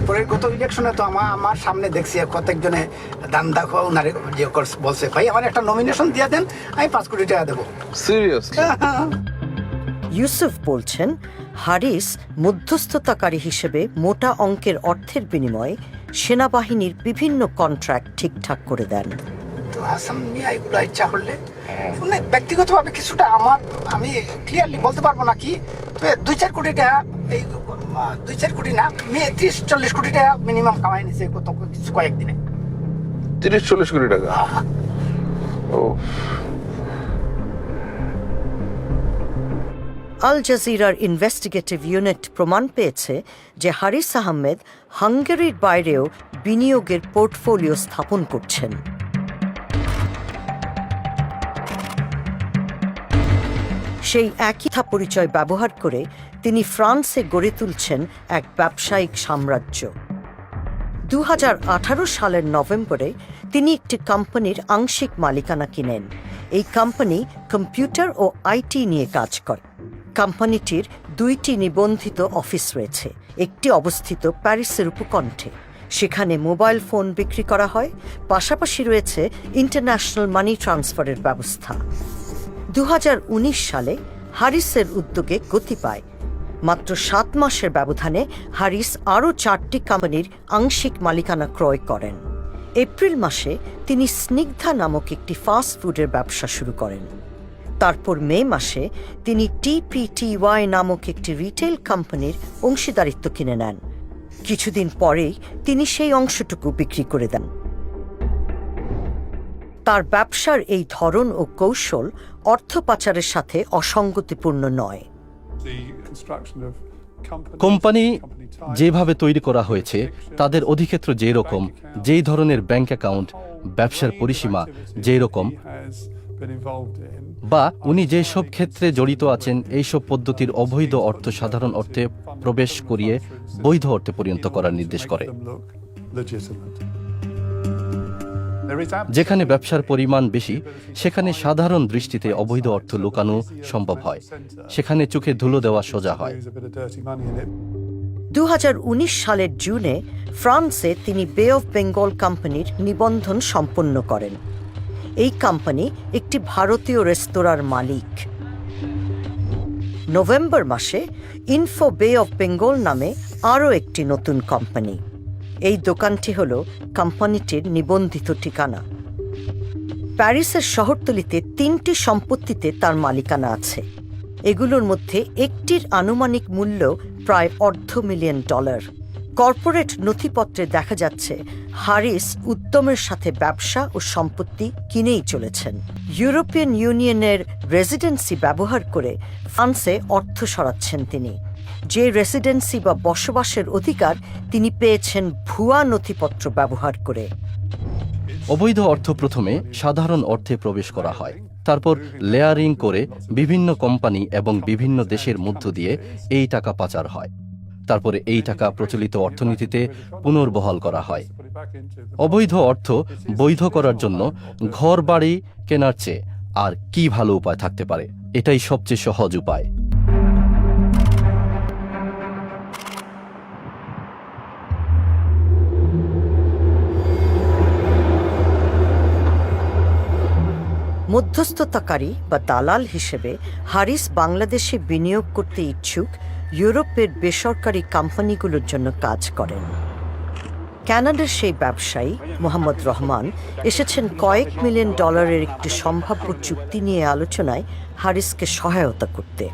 পরের গত ইলেকশনে তো আমার সামনে দেখছি কতজনে দান্দা ওনারে যে বলছে, ভাই আমার একটা নমিনেশন দিয়ে দেন, আমি 5 কোটি টাকা দেবো। সিরিয়াসলি? ইউসুফ বলছেন, হারিস মধ্যস্থতাকারী হিসেবে মোটা অঙ্কের অর্থের বিনিময়ে সেনাবাহিনীর বিভিন্ন কন্ট্রাক্ট ঠিকঠাক করে দেন। তো হাসান মিয়া এগুলো ইচ্ছা করলে ব্যক্তিগতভাবে কিছুটা আমি ক্লিয়ারলি বলতে পারবো না, কি 2-4 কোটি টাকা, এই 2-4 কোটি না, 30-40 কোটি টাকা মিনিমাম কামাই নিছে কয়েকদিনে। 30-40 কোটি টাকা? ও। আল জাজিরার ইনভেস্টিগেটিভ ইউনিট প্রমাণ পেয়েছে যে হারিস আহমেদ হাঙ্গেরির বাইরেও বিনিয়োগের পোর্টফোলিও স্থাপন করছেন। সেই একই পরিচয় ব্যবহার করে তিনি ফ্রান্সে গড়ে তুলছেন এক ব্যবসায়িক সাম্রাজ্য। 2018 সালের নভেম্বরে তিনি একটি কোম্পানির আংশিক মালিকানা কিনেন। এই কোম্পানি কম্পিউটার ও আইটি নিয়ে কাজ করে। কোম্পানিটির 2টি নিবন্ধিত অফিস রয়েছে। একটি অবস্থিত প্যারিসের উপকণ্ঠে, সেখানে মোবাইল ফোন বিক্রি করা হয়। পাশাপাশি রয়েছে ইন্টারন্যাশনাল মানি ট্রান্সফারের ব্যবস্থা। 2019 সালে হারিসের উদ্যোগে গতি পায়। মাত্র 7 মাসের ব্যবধানে হারিস আরও 4টি কোম্পানির আংশিক মালিকানা ক্রয় করেন। এপ্রিল মাসে তিনি স্নিগ্ধা নামক একটি ফাস্ট ফুডের ব্যবসা শুরু করেন। তারপর মে মাসে তিনি TPTY নামক একটি রিটেল কোম্পানির অংশীদারিত্ব কিনে নেন। কিছুদিন পরেই তিনি সেই অংশটুকু বিক্রি করে দেন। তার ব্যবসার এই ধরন ও কৌশল অর্থ পাচারের সাথে অসঙ্গতিপূর্ণ নয়। কোম্পানি যেভাবে তৈরি করা হয়েছে, তাদের অধিক্ষেত্র যেরকম, যেই ধরনের ব্যাংক অ্যাকাউন্ট, ব্যবসার পরিসীমা যেরকম, বা উনি যেসব ক্ষেত্রে জড়িত আছেন, এইসব পদ্ধতির অবৈধ অর্থ সাধারণ অর্থে প্রবেশ করিয়ে বৈধ অর্থে পরিণত করার নির্দেশ করে। যেখানে ব্যবসার পরিমাণ বেশি, সেখানে সাধারণ দৃষ্টিতে অবৈধ অর্থ লুকানো সম্ভব হয়, সেখানে চোখে ধুলো দেওয়া সোজা হয়। 2019 সালের জুনে ফ্রান্সে তিনি বে অফ বেঙ্গল কোম্পানির নিবন্ধন সম্পন্ন করেন। এই কোম্পানি একটি ভারতীয় রেস্তোরাঁর মালিক। নভেম্বর মাসে ইনফো বে অফ বেঙ্গল নামে আরও একটি নতুন কোম্পানি। এই দোকানটি হল কোম্পানিটির নিবন্ধিত ঠিকানা। প্যারিসের শহরতলিতে 3টি সম্পত্তিতে তার মালিকানা আছে। এগুলোর মধ্যে একটির আনুমানিক মূল্য প্রায় $250,000,000। কর্পোরেট নথিপত্রে দেখা যাচ্ছে হারিস উদ্যমের সাথে ব্যবসা ও সম্পত্তি কিনেই চলেছেন। ইউরোপিয়ান ইউনিয়নের রেসিডেন্সি ব্যবহার করে ফ্রান্সে অর্থ সরাচ্ছেন তিনি। যে রেসিডেন্সি বা বসবাসের অধিকার তিনি পেয়েছেন ভুয়া নথিপত্র ব্যবহার করে। অবৈধ অর্থ প্রথমে সাধারণ অর্থে প্রবেশ করা হয়, তারপর লেয়ারিং করে বিভিন্ন কোম্পানি এবং বিভিন্ন দেশের মধ্য দিয়ে এই টাকা পাচার হয়। তারপরে এই টাকা প্রচলিত অর্থনীতিতে পুনর্বহাল করা হয়। অবৈধ অর্থ বৈধ করার জন্য ঘর বাড়ি কেনার চেয়ে আর কি ভালো উপায় থাকতে পারে? এটাই সবচেয়ে সহজ উপায়। মধ্যস্থতাকারী বা দালাল হিসেবে হারিস বাংলাদেশে বিনিয়োগ করতে ইচ্ছুক ইউরোপের বেসরকারি কোম্পানিগুলোর জন্য কাজ করেন। কানাডার সেই ব্যবসায়ী মোহাম্মদ রহমান এসেছেন কয়েক $1 মিলিয়ন একটি সম্ভাব্য চুক্তি নিয়ে আলোচনায় হারিসকে সহায়তা করতে।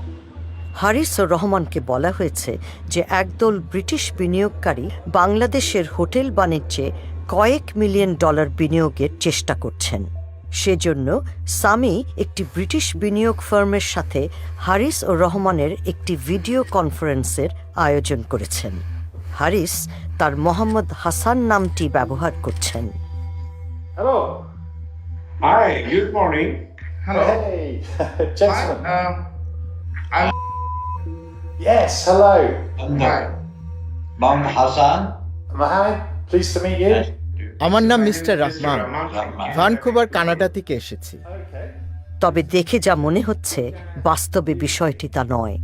হারিস ও রহমানকে বলা হয়েছে যে একদল ব্রিটিশ বিনিয়োগকারী বাংলাদেশের হোটেল বাণিজ্যে কয়েক $1 মিলিয়ন বিনিয়োগের চেষ্টা করছেন। সেজন্য সামি একটি ব্রিটিশ বিনিয়োগ ফার্মের সাথে হারিস ও রহমানের একটি ভিডিও কনফারেন্সের আয়োজন করেছেন। হারিস তার মোহাম্মদ হাসান নামটি ব্যবহার করছেন। Hello. Hi, good morning. Hello. Hey, gentlemen. Yes, hello. Hi. Mom Hassan. Mohammed, pleased to meet you. আমার নাম মিস্টার রহমান, ভ্যানকুভার কানাডা থেকে এসেছি। তবে দেখে যা মনে হচ্ছে বাস্তবে বিষয়টি তা নয়।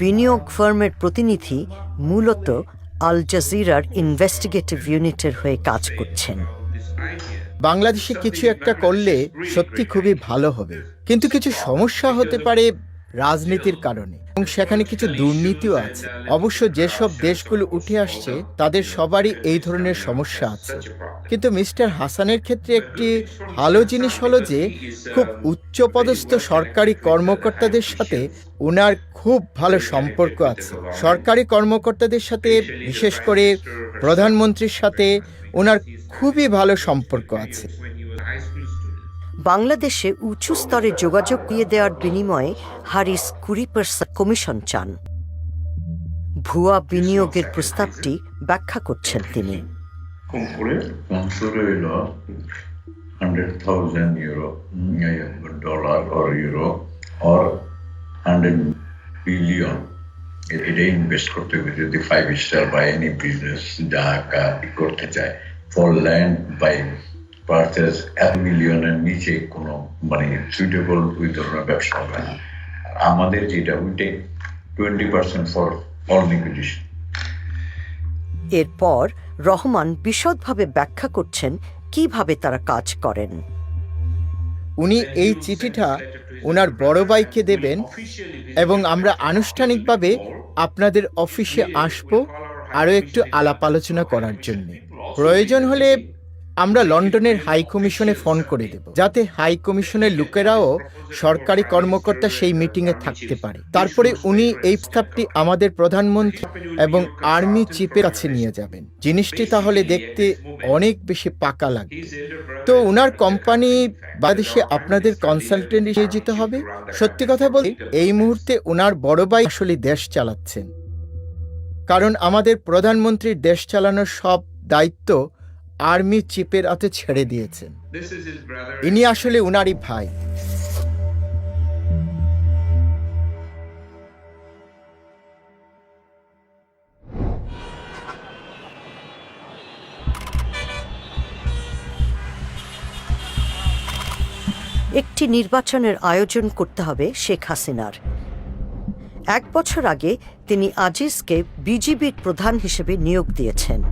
বিনিয়োগ ফার্মের প্রতিনিধি মূলত আল জাজিরার ইনভেস্টিগেটিভ ইউনিটের হয়ে কাজ করছেন। বাংলাদেশে কিছু একটা করলে সত্যি খুবই ভালো হবে, কিন্তু কিছু সমস্যা হতে পারে রাজনীতির কারণে, এবং সেখানে কিছু দুর্নীতিও আছে। অবশ্য যেসব দেশগুলো উঠে আসছে তাদের সবারই এই ধরনের সমস্যা আছে। কিন্তু মিস্টার হাসানের ক্ষেত্রে একটি ভালো জিনিস হলো যে খুব উচ্চপদস্থ সরকারি কর্মকর্তাদের সাথে ওনার খুব ভালো সম্পর্ক আছে। সরকারি কর্মকর্তাদের সাথে, বিশেষ করে প্রধানমন্ত্রীর সাথে ওনার খুবই ভালো সম্পর্ক আছে। বাংলাদেশে উঁচু স্তরে যোগাযোগ দিয়ে দেওয়ার বিনিময়ে হারিস 20% কমিশন চান। ভুয়া বিনিয়োগের প্রস্তাবটি ব্যাখ্যা করছেন তিনি। এটা ইনভেস্ট করতে হবে যদি 5 স্টার বা এনি বিজনেস যা করতে চায়। ফর ল্যান্ড বাই পারচেজ $1 মিলিয়নের নিচে কোনো মানে সুইটেবল ওই ধরনের ব্যবসা হবে না। আমাদের যেটা we take 20% for all liquidation. এরপর রহমান বিশদভাবে ব্যাখ্যা করছেন কিভাবে তারা কাজ করেন। উনি এই চিঠিটা ওনার বড় ভাইকে দেবেন এবং আমরা আনুষ্ঠানিকভাবে আপনাদের অফিসে আসব আরও একটু আলাপ আলোচনা করার জন্য। প্রয়োজন হলে আমরা লন্ডনের হাই কমিশনে ফোন করে দেব, যাতে হাই কমিশনের লোকেরাও সরকারি কর্মকর্তা সেই মিটিংয়ে থাকতে পারে। তারপরে উনি এই প্রস্তাবটি আমাদের প্রধানমন্ত্রী এবং আর্মি চিফের কাছে নিয়ে যাবেন। জিনিসটি তাহলে দেখতে অনেক বেশি পাকা লাগবে। তো উনার কোম্পানি বাংলাদেশে আপনাদের কনসালটেন্ট হিসেবে যেতে হবে। সত্যি কথা বলতে এই মুহূর্তে ওনার বড় ভাই আসলে দেশ চালাচ্ছেন, কারণ আমাদের প্রধানমন্ত্রীর দেশ চালানোর সব দায়িত্ব আর্মি চিফের হাতে ছেড়ে দিয়েছেন। ইনি আসলে উনারই ভাই। একটি নির্বাচনের আয়োজন করতে হবে শেখ হাসিনার। 1 বছর আগে তিনি আজিজকে বিজিবির প্রধান হিসেবে নিয়োগ দিয়েছেন।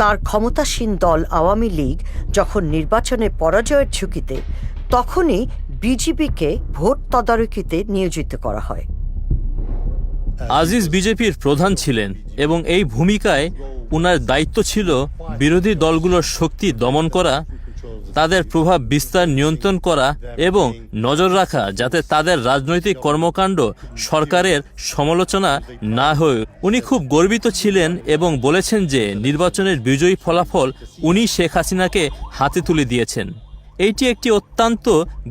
তার ক্ষমতাসীন দল আওয়ামী লীগ যখন নির্বাচনে পরাজয়ের ঝুঁকিতে, তখনই বিজিবিকে ভোট তদারকিতে নিয়োজিত করা হয়। আজিজ বিজেপির প্রধান ছিলেন এবং এই ভূমিকায় উনার দায়িত্ব ছিল বিরোধী দলগুলোর শক্তি দমন করা তাদের প্রভাব বিস্তার নিয়ন্ত্রণ করা এবং নজর রাখা যাতে তাদের রাজনৈতিক কর্মকাণ্ড সরকারের সমালোচনা না হয়। উনি খুব গর্বিত ছিলেন এবং বলেছেন যে নির্বাচনের বিজয়ী ফলাফল উনি শেখ হাসিনাকে হাতে তুলে দিয়েছেন। এইটি একটি অত্যন্ত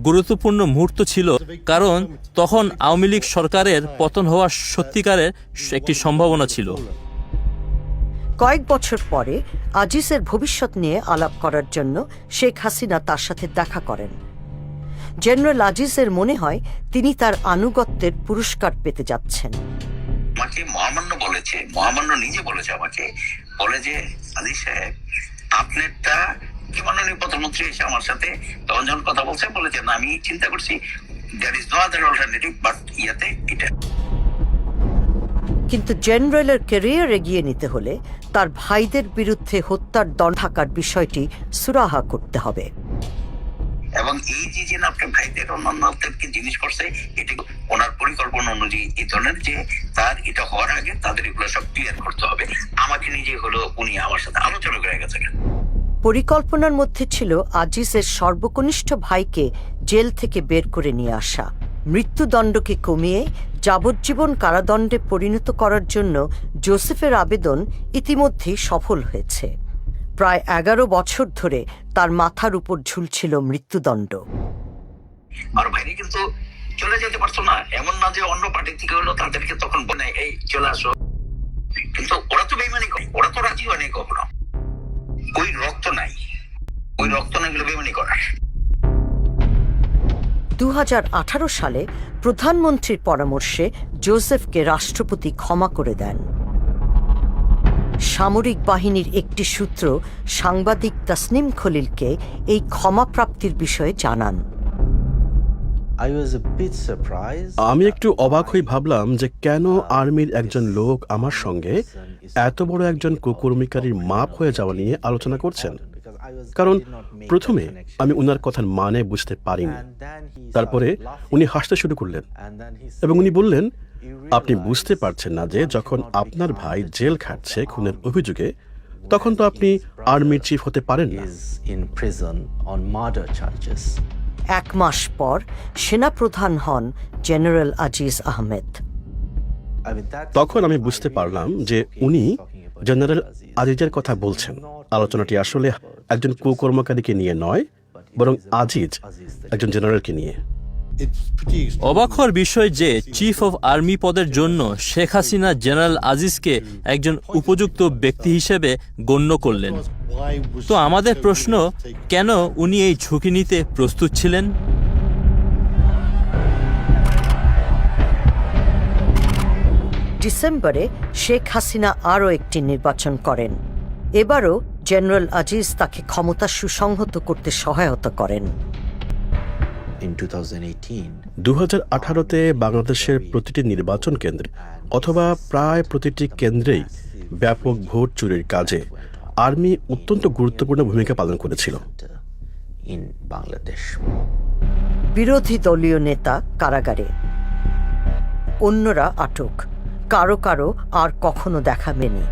গুরুত্বপূর্ণ মুহূর্ত ছিল, কারণ তখন আওয়ামী লীগ সরকারের পতন হওয়ার সত্যিকারের একটি সম্ভাবনা ছিল। কয়েক বছর পরে আজিজের ভবিষ্যৎ নিয়ে আলাপ করার জন্য শেখ হাসিনা তার সাথে দেখা করেন। জেনারেল আজিজের মনে হয় তিনি তার আনুগত্যের পুরস্কার পেতে যাচ্ছেন। আমাকে মহামান্য বলেছে, মহামান্য নিজে বলেছে আমাকে, বলে যে আজিজ সাহেব আপনারটা কি মাননীয় প্রধানমন্ত্রী এসে আমার সাথে তখন যখন কথা বলছে বলেছে না আমি চিন্তা করছি that is no other alternative but ইয়াতে এটা। কিন্তু জেনারেলের ক্যারিয়ার এগিয়ে নিতে হলে তার ভাইদের বিরুদ্ধে হত্যার দণ্ড থাকার বিষয়টি সুরাহা করতে হবে। এবং এই যে আপনার ভাইদের অন্যান্যদেরকে জিনিস করছে এটা ওনার পরিকল্পনা অনুযায়ী এই ধরনের যে তার এটা হওয়ার আগে তাদের এগুলো সব ক্লিয়ার করতে হবে। আমাকে নিজে হলো উনি আমার সাথে আলোচনা করে গেছে। পরিকল্পনার মধ্যে ছিল আজিজের সর্বকনিষ্ঠ ভাইকে জেল থেকে বের করে নিয়ে আসা, মৃত্যুদণ্ডকে কমিয়ে যাবজ্জীবন কারাদণ্ডে পরিণত করার জন্য জোসেফের আবেদন ইতিমধ্যেই সফল হয়েছে। প্রায় 11 বছর ধরে তার মাথার উপর ঝুলছিল মৃত্যুদণ্ড। আর বাইরে কিন্তু চলে যেতে পারতো না, এমন না যে অন্য পার্টি থেকে হলো তাদেরকে তখন বলে এই চলে আসো, কিন্তু ওরা তো বেইমানি করে, ওরা তো রাজি হয়নি কখনো। ওই রক্ত নাই, ওই রক্ত নাই গুলো বেইমানি করার। 2018 সালে প্রধানমন্ত্রীর পরামর্শে জোসেফকে রাষ্ট্রপতি ক্ষমা করে দেন। সামরিক বাহিনীর একটি সূত্র সাংবাদিক তাসনিম খলিলকে এই ক্ষমা প্রাপ্তির বিষয়ে জানান। আমি একটু অবাক হয়ে ভাবলাম যে কেন আর্মির একজন লোক আমার সঙ্গে এত বড় একজন কুকর্মিকারীর মাপ হয়ে যাওয়া নিয়ে আলোচনা করছেন। কারণ প্রথমে আমি উনার কথার মানে বুঝতে পারিনি। তারপরে উনি হাসতে শুরু করলেন এবং উনি বললেন, আপনি বুঝতে পারছেন না যে যখন আপনার ভাই জেল খাটছে খুনের অভিযোগে, তখন তো আপনি আর্মির চিফ হতে পারেন না। 1 মাস পর সেনাপ্রধান হন জেনারেল আজিজ আহমেদ। তখন আমি বুঝতে পারলাম যে উনি জেনারেল আজিজের কথা বলছেন। আলোচনাটি আসলে একজন কুকর্মকারীকে নিয়ে নয়, বরং আজিজ একজন জেনারেলকে নিয়ে। অবাক হওয়ার বিষয় যে চিফ অফ আর্মি পদের জন্য শেখ হাসিনা জেনারেল আজিজকে একজন উপযুক্ত ব্যক্তি হিসেবে গণ্য করলেন। তো আমাদের প্রশ্ন, কেন উনি এই ঝুঁকি নিতে প্রস্তুত ছিলেন? ডিসেম্বরে শেখ হাসিনা আরও একটি নির্বাচন করেন। এবারও জেনারেল আজিজ তাকে ক্ষমতা সুসংহত করতে সহায়তা করেন। 2018-তে বাংলাদেশের প্রতিটি নির্বাচন কেন্দ্রে অথবা প্রায় প্রতিটি কেন্দ্রেই ব্যাপক ভোট চুরির কাজে আর্মি অত্যন্ত গুরুত্বপূর্ণ ভূমিকা পালন করেছিল। বিরোধী দলীয় নেতা কারাগারে, অন্যরা আটক, কারো কারো আর কখনো দেখা মেনি।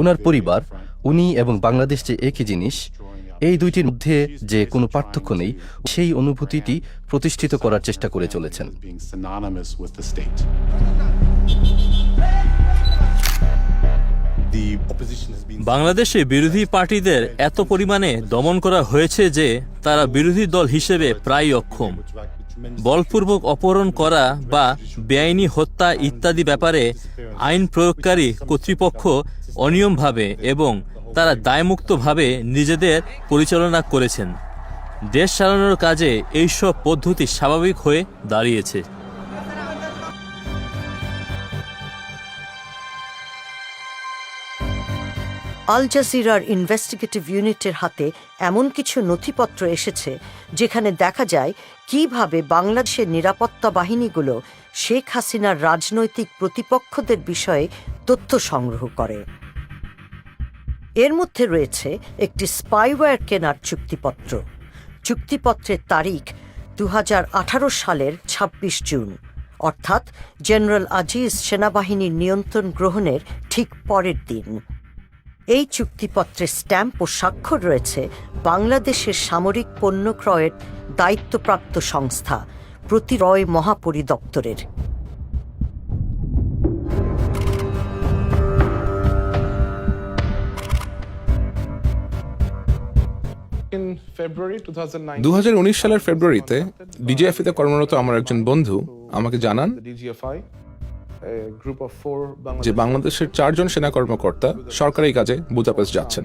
উনার পরিবার, উনি এবং বাংলাদেশ যে একই জিনিস, এই দুইটির মধ্যে যে কোনো পার্থক্য নেই, সেই অনুভূতিটি প্রতিষ্ঠিত করার চেষ্টা করে চলেছেন। বাংলাদেশে বিরোধী পার্টিদের এত পরিমাণে দমন করা হয়েছে যে তারা বিরোধী দল হিসেবে প্রায় অক্ষম। বলপূর্বক অপহরণ করা বা বেআইনি হত্যা ইত্যাদি ব্যাপারে আইন প্রয়োগকারী কর্তৃপক্ষ অনিয়মভাবে এবং তারা দায়মুক্তভাবে নিজেদের পরিচালনা করেছেন। দেশ চালানোর কাজে এইসব পদ্ধতি স্বাভাবিক হয়ে দাঁড়িয়েছে। আল জাজিরার ইনভেস্টিগেটিভ ইউনিটের হাতে এমন কিছু নথিপত্র এসেছে যেখানে দেখা যায় কিভাবে বাংলাদেশের নিরাপত্তা বাহিনীগুলো শেখ হাসিনার রাজনৈতিক প্রতিপক্ষদের বিষয়ে তথ্য সংগ্রহ করে। এর মধ্যে রয়েছে একটি স্পাইওয়্যার কেনার চুক্তিপত্র। চুক্তিপত্রের তারিখ 2018 সালের 26 জুন, অর্থাৎ জেনারেল আজিজ সেনাবাহিনীর নিয়ন্ত্রণ গ্রহণের ঠিক পরের দিন। এই চুক্তিপত্রে স্ট্যাম্প ও স্বাক্ষর রয়েছে বাংলাদেশের সামরিক পণ্য ক্রয়ের দায়িত্বপ্রাপ্ত সংস্থা প্রতিরয় মহাপরিদপ্তরের। দু সালের ফেব্রুয়ারিতে ডিজিএফআই তে কর্মরত আমার একজন বন্ধু আমাকে জানান যে বাংলাদেশের 4 জন সেনা কর্মকর্তা সরকারি কাজে বুদাপেস্ট যাচ্ছেন।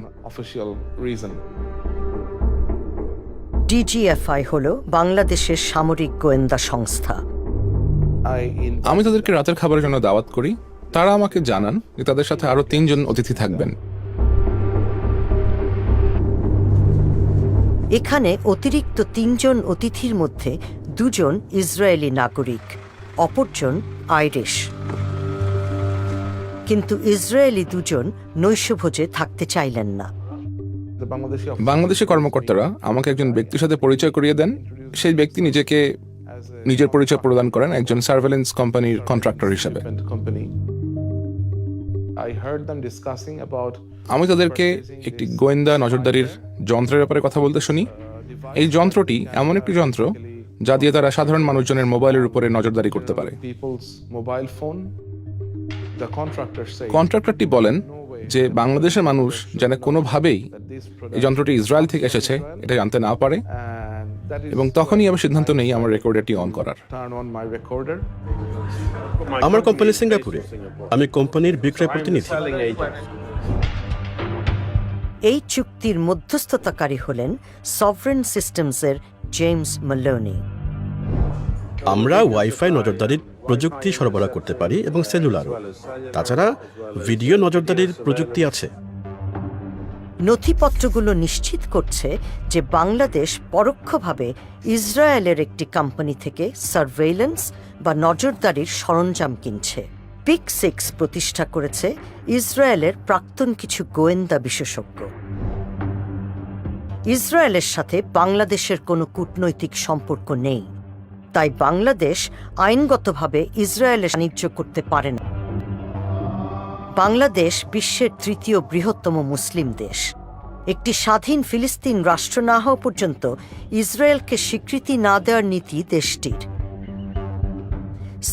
ডিজিএফআই হল বাংলাদেশের সামরিক গোয়েন্দা সংস্থা। আমি তাদেরকে রাতের খাবারের জন্য দাওয়াত করি। তারা আমাকে জানান যে তাদের সাথে আরো 3 জন অতিথি থাকবেন। এখানে অতিরিক্ত 3 জন অতিথির মধ্যে 2 জন ইসরায়েলি নাগরিক, অপরজন আইরিশ। কিন্তু ইসরায়েলি 2 জন নৈশভোজে থাকতে চাইলেন না। বাংলাদেশি কর্মকর্তারা আমাকে একজন ব্যক্তির সাথে পরিচয় করিয়ে দেন। সেই ব্যক্তি নিজের পরিচয় প্রদান করেন একজন সার্ভেলেন্স কোম্পানির কন্ট্রাক্টর হিসেবে। আমি তাদেরকে একটি গোয়েন্দা নজরদারির যন্ত্রের ব্যাপারে কথা বলতে শুনি। এই যন্ত্রটি এমন একটি যন্ত্র যা দিয়ে তারা সাধারণ মানুষজনের মোবাইলের উপরে নজরদারি করতে পারে। কন্ট্রাক্টরটি বলেন যে বাংলাদেশের মানুষ যেন কোনোভাবেই এই যন্ত্রটি ইসরায়েল থেকে এসেছে এটা জানতে না পারে, এবং তখনই আমি সিদ্ধান্ত নেই আমার রেকর্ডারটি অন করার। আমার কোম্পানি সিঙ্গাপুরে, আমি কোম্পানির বিক্রয় প্রতিনিধি। এই চুক্তির মধ্যস্থতাকারী হলেন সভরেন সিস্টেমসের জেমস ম্যালোনি। আমরা ওয়াইফাই নজরদারির প্রযুক্তি সরবরাহ করতে পারি এবং সেলুলারও। তাছাড়া ভিডিও নজরদারির প্রযুক্তি আছে। নথিপত্রগুলো নিশ্চিত করছে যে বাংলাদেশ পরোক্ষভাবে ইসরায়েলের একটি কোম্পানি থেকে সার্ভেইলেন্স বা নজরদারির সরঞ্জাম কিনছে। পিক6 প্রতিষ্ঠা করেছে ইসরায়েলের প্রাক্তন কিছু গোয়েন্দা বিশেষজ্ঞ। ইসরায়েলের সাথে বাংলাদেশের কোনো কূটনৈতিক সম্পর্ক নেই, তাই বাংলাদেশ আইনগতভাবে ইসরায়েলের বাণিজ্য করতে পারে না। বাংলাদেশ বিশ্বের 3য় বৃহত্তম মুসলিম দেশ। একটি স্বাধীন ফিলিস্তিন রাষ্ট্র না হওয়া পর্যন্ত ইসরায়েলকে স্বীকৃতি না দেওয়ার নীতি দেশটির।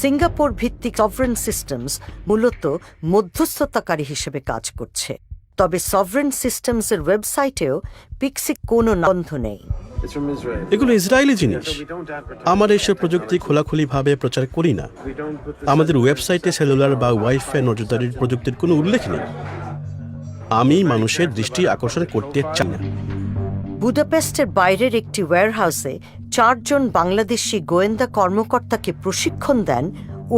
সিঙ্গাপুর ভিত্তিক সভরেন সিস্টেমস মূলত মধ্যস্থতাকারী হিসেবে কাজ করছে, তবে সভরেন সিস্টেমসের ওয়েবসাইটেও পিক6 কোনো বন্ধ নেই। এগুলো ইসরায়েলি জিনিস। আমার এইসব প্রযুক্তি খোলাখুলিভাবে প্রচার করি না। আমাদের ওয়েবসাইটে সেলুলার বা ওয়াইফাই নজরদারির প্রযুক্তির কোনো উল্লেখ নেই। আমি মানুষের দৃষ্টি আকর্ষণ করতে চাই না। বুদাপেস্টের বাইরের একটি ওয়্যারহাউসে 4 জন বাংলাদেশি গোয়েন্দা কর্মকর্তাকে প্রশিক্ষণ দেন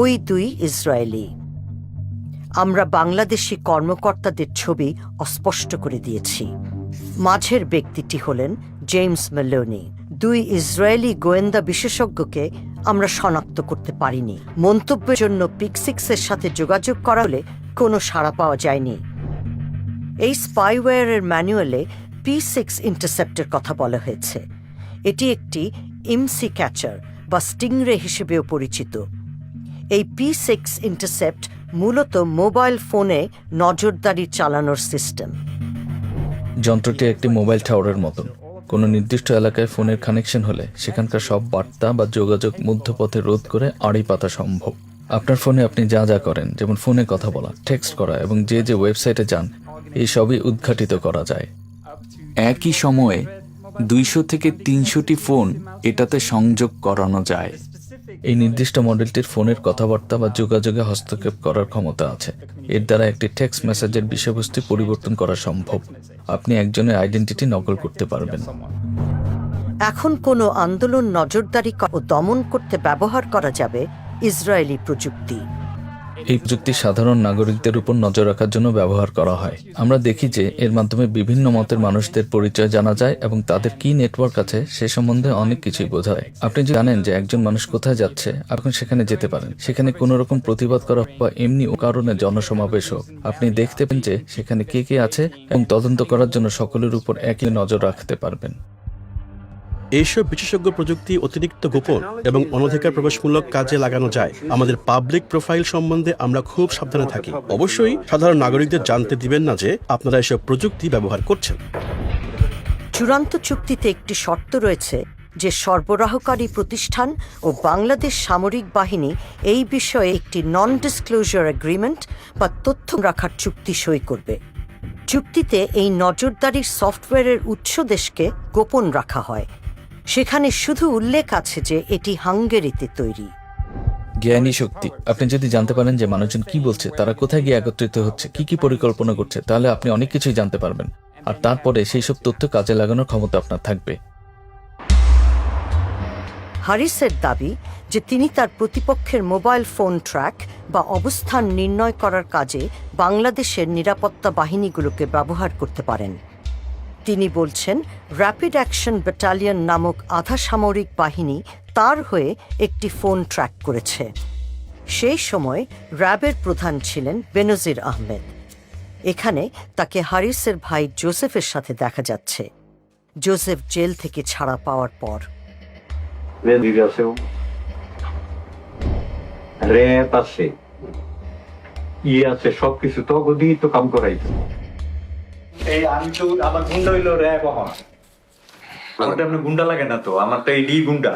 ওই 2 ইসরায়েলি। আমরা বাংলাদেশি কর্মকর্তাদের ছবি অস্পষ্ট করে দিয়েছি। মাঝের ব্যক্তিটি হলেন জেমস ম্যালোনি। 2 ইসরায়েলি গোয়েন্দা বিশেষজ্ঞকে আমরা শনাক্ত করতে পারিনি। মন্তব্যের জন্য পিক6-এর সাথে যোগাযোগ করা হলে কোনো সাড়া পাওয়া যায়নি। এই স্পাইওয়্যারের ম্যানুয়ালে P6 ইন্টারসেপ্টের কথা বলা হয়েছে। এটি একটি ইমসি ক্যাচার বা স্টিংরে হিসেবেও পরিচিত। এই P6 ইন্টারসেপ্ট মূলত মোবাইল ফোনে নজরদারি চালানোর সিস্টেম। যন্ত্রটি একটি মোবাইল টাওয়ারের মতন। কোনো নির্দিষ্ট এলাকায় ফোনের কানেকশন হলে সেখানকার সব বার্তা বা যোগাযোগ মধ্যপথে রোধ করে আড়ি পাতা সম্ভব। আপনার ফোনে আপনি যা যা করেন, যেমন ফোনে কথা বলা, টেক্সট করা এবং যে ওয়েবসাইটে যান, এই সবই উদ্ঘাটিত করা যায়। একই সময়ে 200 থেকে 300টি ফোন এটাতে সংযোগ করানো যায়। এই নির্দিষ্ট মডেলটির ফোনের কথাবার্তা বা যোগাযোগে হস্তক্ষেপ করার ক্ষমতা আছে। এর দ্বারা একটি টেক্সট মেসেজের বিষয়বস্তু পরিবর্তন করা সম্ভব। আপনি একজনের আইডেন্টিটি নকল করতে পারবেন। এখন কোনো আন্দোলন নজরদারি ও দমন করতে ব্যবহার করা যাবে ইসরায়েলি প্রযুক্তি। এই প্রযুক্তি সাধারণ নাগরিকদের উপর নজর রাখার জন্য ব্যবহার করা হয়। আমরা দেখি যে এর মাধ্যমে বিভিন্ন মতের মানুষদের পরিচয় জানা যায় এবং তাদের কি নেটওয়ার্ক আছে সে সম্বন্ধে অনেক কিছুই বোঝায়। আপনি যদি জানেন যে একজন মানুষ কোথায় যাচ্ছে, আপনি সেখানে যেতে পারেন। সেখানে কোনো রকম প্রতিবাদ করা বা এমনি ও কারণে জনসমাবেশ হোক, আপনি দেখতে পাবেন যে সেখানে কে কে আছে এবং তদন্ত করার জন্য সকলের উপর একই নজর রাখতে পারবেন। এইসব বিশেষজ্ঞ প্রযুক্তি অতিরিক্ত গোপন এবং অনধিকার প্রবেশমূলক কাজে লাগানো যায়। আমাদের পাবলিক প্রোফাইল সম্বন্ধে আমরা খুব সাবধানে থাকি। অবশ্যই সাধারণ নাগরিকদের জানতে দিবেন না যে আপনারা এসব প্রযুক্তি ব্যবহার করছেন। চূড়ান্ত চুক্তিতে একটি শর্ত রয়েছে যে সরবরাহকারী প্রতিষ্ঠান ও বাংলাদেশ সামরিক বাহিনী এই বিষয়ে একটি নন ডিসক্লোজার এগ্রিমেন্ট বা তথ্য রাখার চুক্তি সই করবে। চুক্তিতে এই নজরদারির সফটওয়্যারের উৎস দেশকে গোপন রাখা হয়। সেখানে শুধু উল্লেখ আছে যে এটি হাঙ্গেরিতে তৈরি। জ্ঞানী শক্তি। আপনি যদি জানতে পারেন যে মানুষজন কি বলছে, তারা কোথায় গিয়ে একত্রিত হচ্ছে, কি পরিকল্পনা করছে, তাহলে আপনি অনেক কিছুই জানতে পারবেন। আর তারপরে সেই সব তথ্য কাজে লাগানোর ক্ষমতা আপনার থাকবে। হারিসের দাবি যে তিনি তার প্রতিপক্ষের মোবাইল ফোন ট্র্যাক বা অবস্থান নির্ণয় করার কাজে বাংলাদেশের নিরাপত্তা বাহিনীগুলোকে ব্যবহার করতে পারেন। তিনি বলছেন, র্যাপিড অ্যাকশন ব্যাটালিয়ন নামক আধা সামরিক বাহিনী তার হয়ে একটি ফোন ট্র্যাক করেছে। সেই সময় র্যাবের প্রধান ছিলেন বেনজির আহমেদ। এখানে তাকে হারিসের ভাই জোসেফের সাথে দেখা যাচ্ছে। জোসেফ জেল থেকে ছাড়া পাওয়ার পর র্যাব আছে, আছে, সবকিছু তো গদি তো কাম করাইছে। এই আমি তো আমার গুন্ডা হইলো র্যাব। আমার তেমন গুন্ডা লাগে না তো, আমার তো এই গুন্ডা,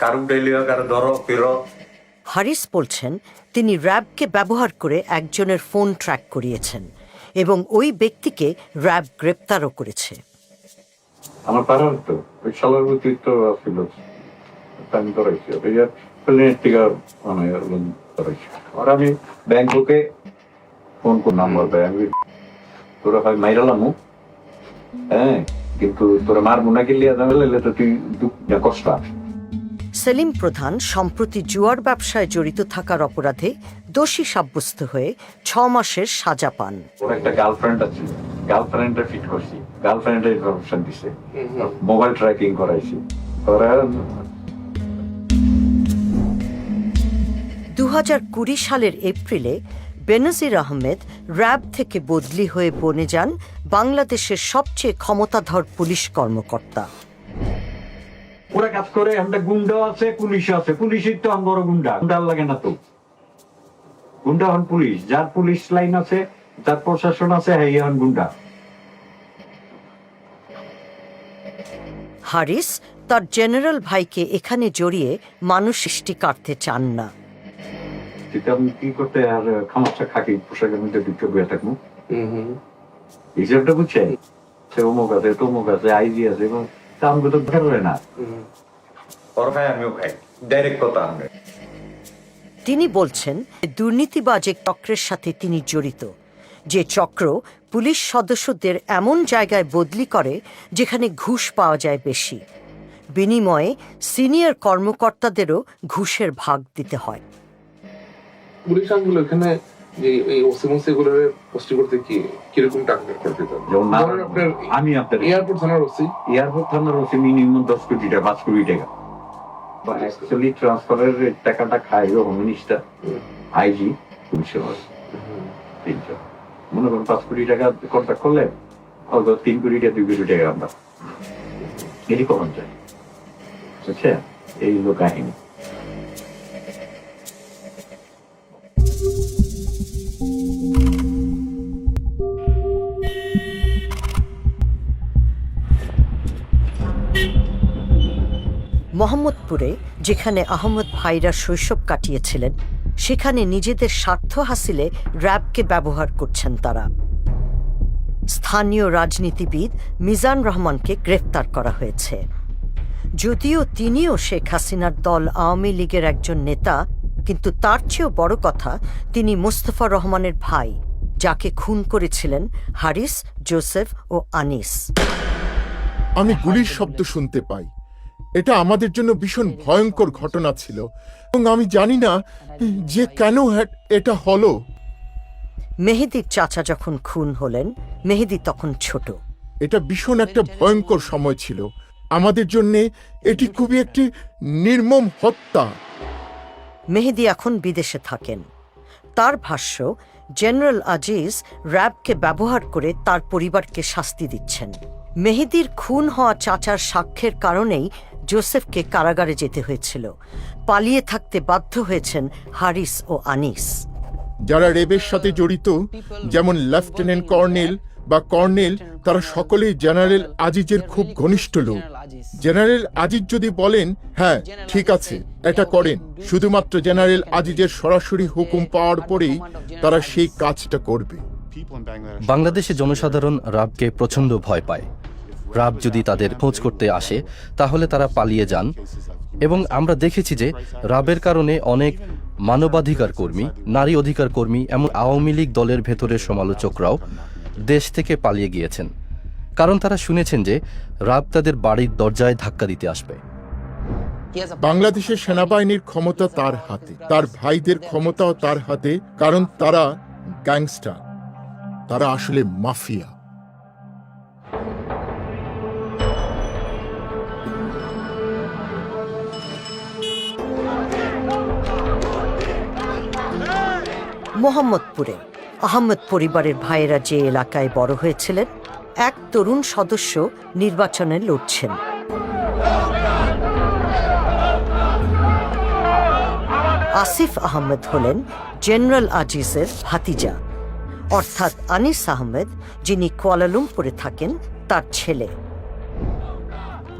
কারো উঠাইলে কারো ধরো ফেরো। হারিস বলছেন তিনি র্যাবকে ব্যবহার করে একজনের ফোন ট্র্যাক করিয়েছেন এবং ওই ব্যক্তিকে র্যাব গ্রেপ্তারও করেছে। আমার পাড়ার তো ওই সালার প্রতি তো ছিল, আমি করাইছি প্লেনের টিকা করাইছি। আর আমি ব্যাংককে ফোন করে নাম্বার দেয়, আমি তোরা হয় মাইরালামু, হ্যাঁ, কিন্তু তোরা মারবো না গেলে তো তুই কষ্ট। সেলিম প্রধান সম্প্রতি জুয়ার ব্যবসায় জড়িত থাকার অপরাধে দোষী সাব্যস্ত হয়ে 6 মাসের সাজা পান। ওর একটা গার্লফ্রেন্ড আছে, গার্লফ্রেন্ডটা ফিট করছি, গার্লফ্রেন্ডের ইনফরমেশন দিছে, মোবাইল ট্র্যাকিং করাইছি। 2020 সালের এপ্রিলে বেনজির আহমেদ র্যাব থেকে বদলি হয়ে বনে যান বাংলাদেশের সবচেয়ে ক্ষমতাধর পুলিশ কর্মকর্তা। ওরা কাজ করে, একটা গুন্ডা আছে, পুলিশ আছে, পুলিশের তো বড় গুন্ডা, গুন্ডা লাগে না তো। গুন্ডা হন পুলিশ, যার পুলিশ লাইন আছে, যার প্রশাসন আছে, হ্যাঁ হন গুন্ডা। হারিস তার জেনারেল ভাইকে এখানে জড়িয়ে মানুষ সৃষ্টি কাটতে চান না। আমি কি করতে আর খামাচ্ছা খাকি পোশাকের মধ্যে ঢুকে বয়ে থাকবো, হিসাবটা বুঝছে, সে অমুক আছে, তমুক আছে, আইজি আছে, এবং আমাকে তো বেরোয় না। ওর খাই আমিও খাই, ডাইরেক্ট কথা। আমরা তিনি বলছেন দুর্নীতিবাজ এক চক্রের সাথে তিনি জড়িত, যে চক্র পুলিশ সদস্যদের এমন জায়গায় বদলি করে যেখানে ঘুষ পাওয়া যায় বেশি, বিনিময়ে সিনিয়র কর্মকর্তাদেরও ঘুষের ভাগ দিতে হয়। পুলিশ আঙ্গুল এখানে যে এই ওসিমোসি গুলোর পোস্টিং করতে কিরকম টাকা করতে চান? আমি আপনার এয়ারপোর্ট থানার ওসি মিনিমাম 10 কোটি টাকা, 5 কোটি টাকা। অ্যাকচুয়ালি ট্রান্সফারের টাকাটা খায় হোম মিনিস্টার, আইজি, পুলিশের তিনজন। মনে করেন 5 কোটি টাকা কন্ট্যাক্ট করলে 3 কোটি টাকা, 2 কোটি টাকা আমরা এটি কখন চাই, বুঝছেন? এই হলো কাহিনী। মোহাম্মদপুরে, যেখানে আহমদ ভাইরা শৈশব কাটিয়েছিলেন, সেখানে নিজেদের স্বার্থ হাসিলে র্যাবকে ব্যবহার করছেন তারা। স্থানীয় রাজনীতিবিদ মিজান রহমানকে গ্রেফতার করা হয়েছে। যদিও তিনিও শেখ হাসিনার দল আওয়ামী লীগের একজন নেতা, কিন্তু তার চেয়েও বড় কথা, তিনি মোস্তফা রহমানের ভাই, যাকে খুন করেছিলেন হারিস, জোসেফ ও আনিস। আমি গুলির শব্দ শুনতে পাই। এটা আমাদের জন্য ভীষণ ভয়ঙ্কর ঘটনা ছিল এবং আমি জানি না যে কেন এটা হলো। মেহেদীর চাচা যখন খুন হলেন, মেহেদী তখন ছোট। এটা ভীষণ একটা ভয়ঙ্কর সময় ছিল আমাদের জন্য। এটি খুবই একটি নির্মম হত্যা। মেহেদী এখন বিদেশে থাকেন। তার ভাষ্য, জেনারেল আজিজ র্যাবকে ব্যবহার করে তার পরিবারকে শাস্তি দিচ্ছেন। মেহেদীর খুন হওয়া চাচার সাক্ষ্যের কারণেই জোসেফকে কারাগারে যেতে হয়েছিল। পালিয়ে থাকতে বাধ্য হয়েছেন হারিস ও আনিস। যারা রেবের সাথে জড়িত, যেমন লেফটেন্যান্ট কর্নেল বা কর্নেল, তারা সকলেই জেনারেল আজিজের খুব ঘনিষ্ঠ লোক। জেনারেল আজিজ যদি বলেন হ্যাঁ ঠিক আছে এটা করেন, শুধুমাত্র জেনারেল আজিজের সরাসরি হুকুম পাওয়ার পরেই তারা সেই কাজটা করবে। বাংলাদেশে জনসাধারণ রাবকে প্রচণ্ড ভয় পায়। রাব যদি তাদের খোঁজ করতে আসে তাহলে তারা পালিয়ে যান, এবং আমরা দেখেছি যে রাবের কারণে অনেক মানবাধিকার কর্মী, নারী অধিকার কর্মী, এমন আওয়ামী লীগ দলের ভেতরের সমালোচকরাও দেশ থেকে পালিয়ে গিয়েছেন, কারণ তারা শুনেছেন যে রাব তাদের বাড়ির দরজায় ধাক্কা দিতে আসবে। বাংলাদেশের সেনাবাহিনীর ক্ষমতা তার হাতে, তার ভাইদের ক্ষমতাও তার হাতে, কারণ তারা গ্যাংস্টার, তারা আসলে মাফিয়া। মোহাম্মদপুরে আহমেদ পরিবারের ভাইয়েরা যে এলাকায় বড় হয়েছিলেন, এক তরুণ সদস্য নির্বাচনে লড়ছেন। আসিফ আহমেদ হলেন জেনারেল আজিজের ভাতিজা, অর্থাৎ আনিস আহমেদ, যিনি কুয়ালালামপুরে থাকেন, তার ছেলে।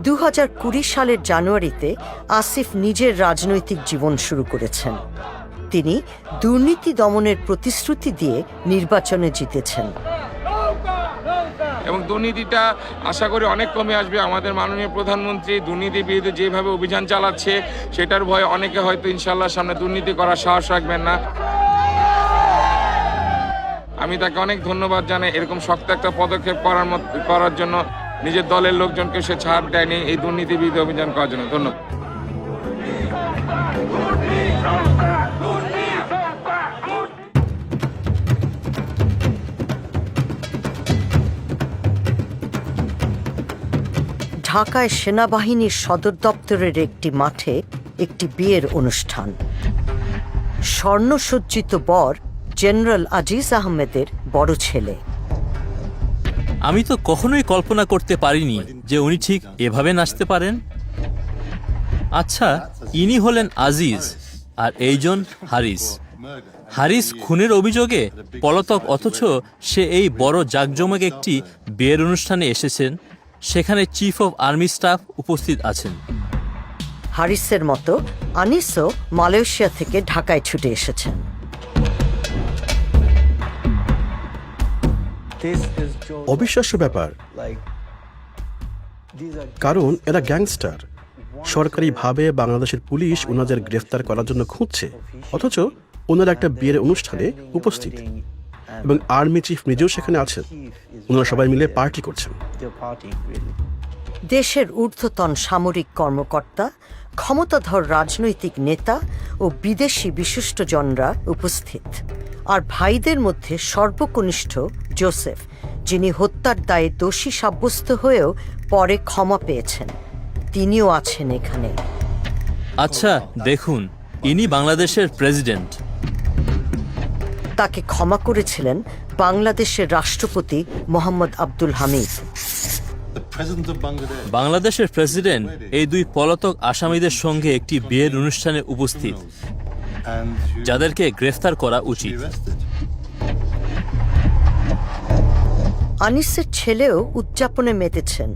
2020 সালের জানুয়ারিতে আসিফ নিজের রাজনৈতিক জীবন শুরু করেছেন। তিনি দুর্নীতি দমনের প্রতিশ্রুতি দিয়ে নির্বাচনে জিতেছেন। এবং দুর্নীতিটা আশা করি অনেক কমে আসবে। আমাদের মাননীয় প্রধানমন্ত্রী দুর্নীতির বিরুদ্ধে যেভাবে অভিযান চালাচ্ছে, সেটার ভয়ে অনেকে হয়তো ইনশাল্লাহ সামনে দুর্নীতি করার সাহস রাখবেন না। আমি তাকে অনেক ধন্যবাদ জানাই, এরকম শক্ত একটা পদক্ষেপ করার জন্য। নিজের দলের লোকজনকে সে ছাড় দেয়নি এই দুর্নীতি বিরুদ্ধে অভিযান করার জন্য। ধন্যবাদ। ঢাকায় সেনাবাহিনীর সদর দপ্তরের একটি মাঠে একটি বিয়ের অনুষ্ঠান। স্বর্ণসজ্জিত বর জেনারেল আজিজ আহমেদের বড় ছেলে। আমি তো কখনোই কল্পনা করতে পারিনি যে উনি ঠিক এভাবে নাচতে পারেন। আচ্ছা, ইনি হলেন আজিজ, আর এইজন হারিস। হারিস খুনের অভিযোগে পলাতক, অথচ সে এই বড় জাঁকজমক একটি বিয়ের অনুষ্ঠানে এসেছেন। সেখানে চিফ অফ আর্মি স্টাফ উপস্থিত আছেন। হারিসের মতো আনিসও মালয়েশিয়া থেকে ঢাকায় ছুটে এসেছেন। অবিশ্বাস্য ব্যাপার, কারণ এরা গ্যাংস্টার। সরকারিভাবে বাংলাদেশের পুলিশ ওনাদের গ্রেফতার করার জন্য খুঁজছে, অথচ ওনারা একটা বিয়ের অনুষ্ঠানে উপস্থিত, এবং আর্মি চিফ নিজেও সেখানে আছেন। ওনারা সবাই মিলে পার্টি করছেন। দেশের ঊর্ধ্বতন সামরিক কর্মকর্তা, ক্ষমতাধর রাজনৈতিক নেতা ও বিদেশি বিশিষ্টজনরা উপস্থিত। আর ভাইদের মধ্যে সর্বকনিষ্ঠ জোসেফ, যিনি হত্যার দায়ে দোষী সাব্যস্ত হয়েও পরে ক্ষমা পেয়েছেন, তিনিও আছেন এখানে। আচ্ছা দেখুন, ইনি বাংলাদেশের প্রেসিডেন্ট। তাকে ক্ষমা করেছিলেন বাংলাদেশের রাষ্ট্রপতি মোহাম্মদ আব্দুল হামিদ। বাংলাদেশের প্রেসিডেন্ট এই দুই পলাতক আসামিদের সঙ্গে একটি বিয়ের অনুষ্ঠানে উপস্থিত, যাদেরকে গ্রেফতার করা উচিত। আনিসের ছেলেও উদযাপনে মেতেছেন।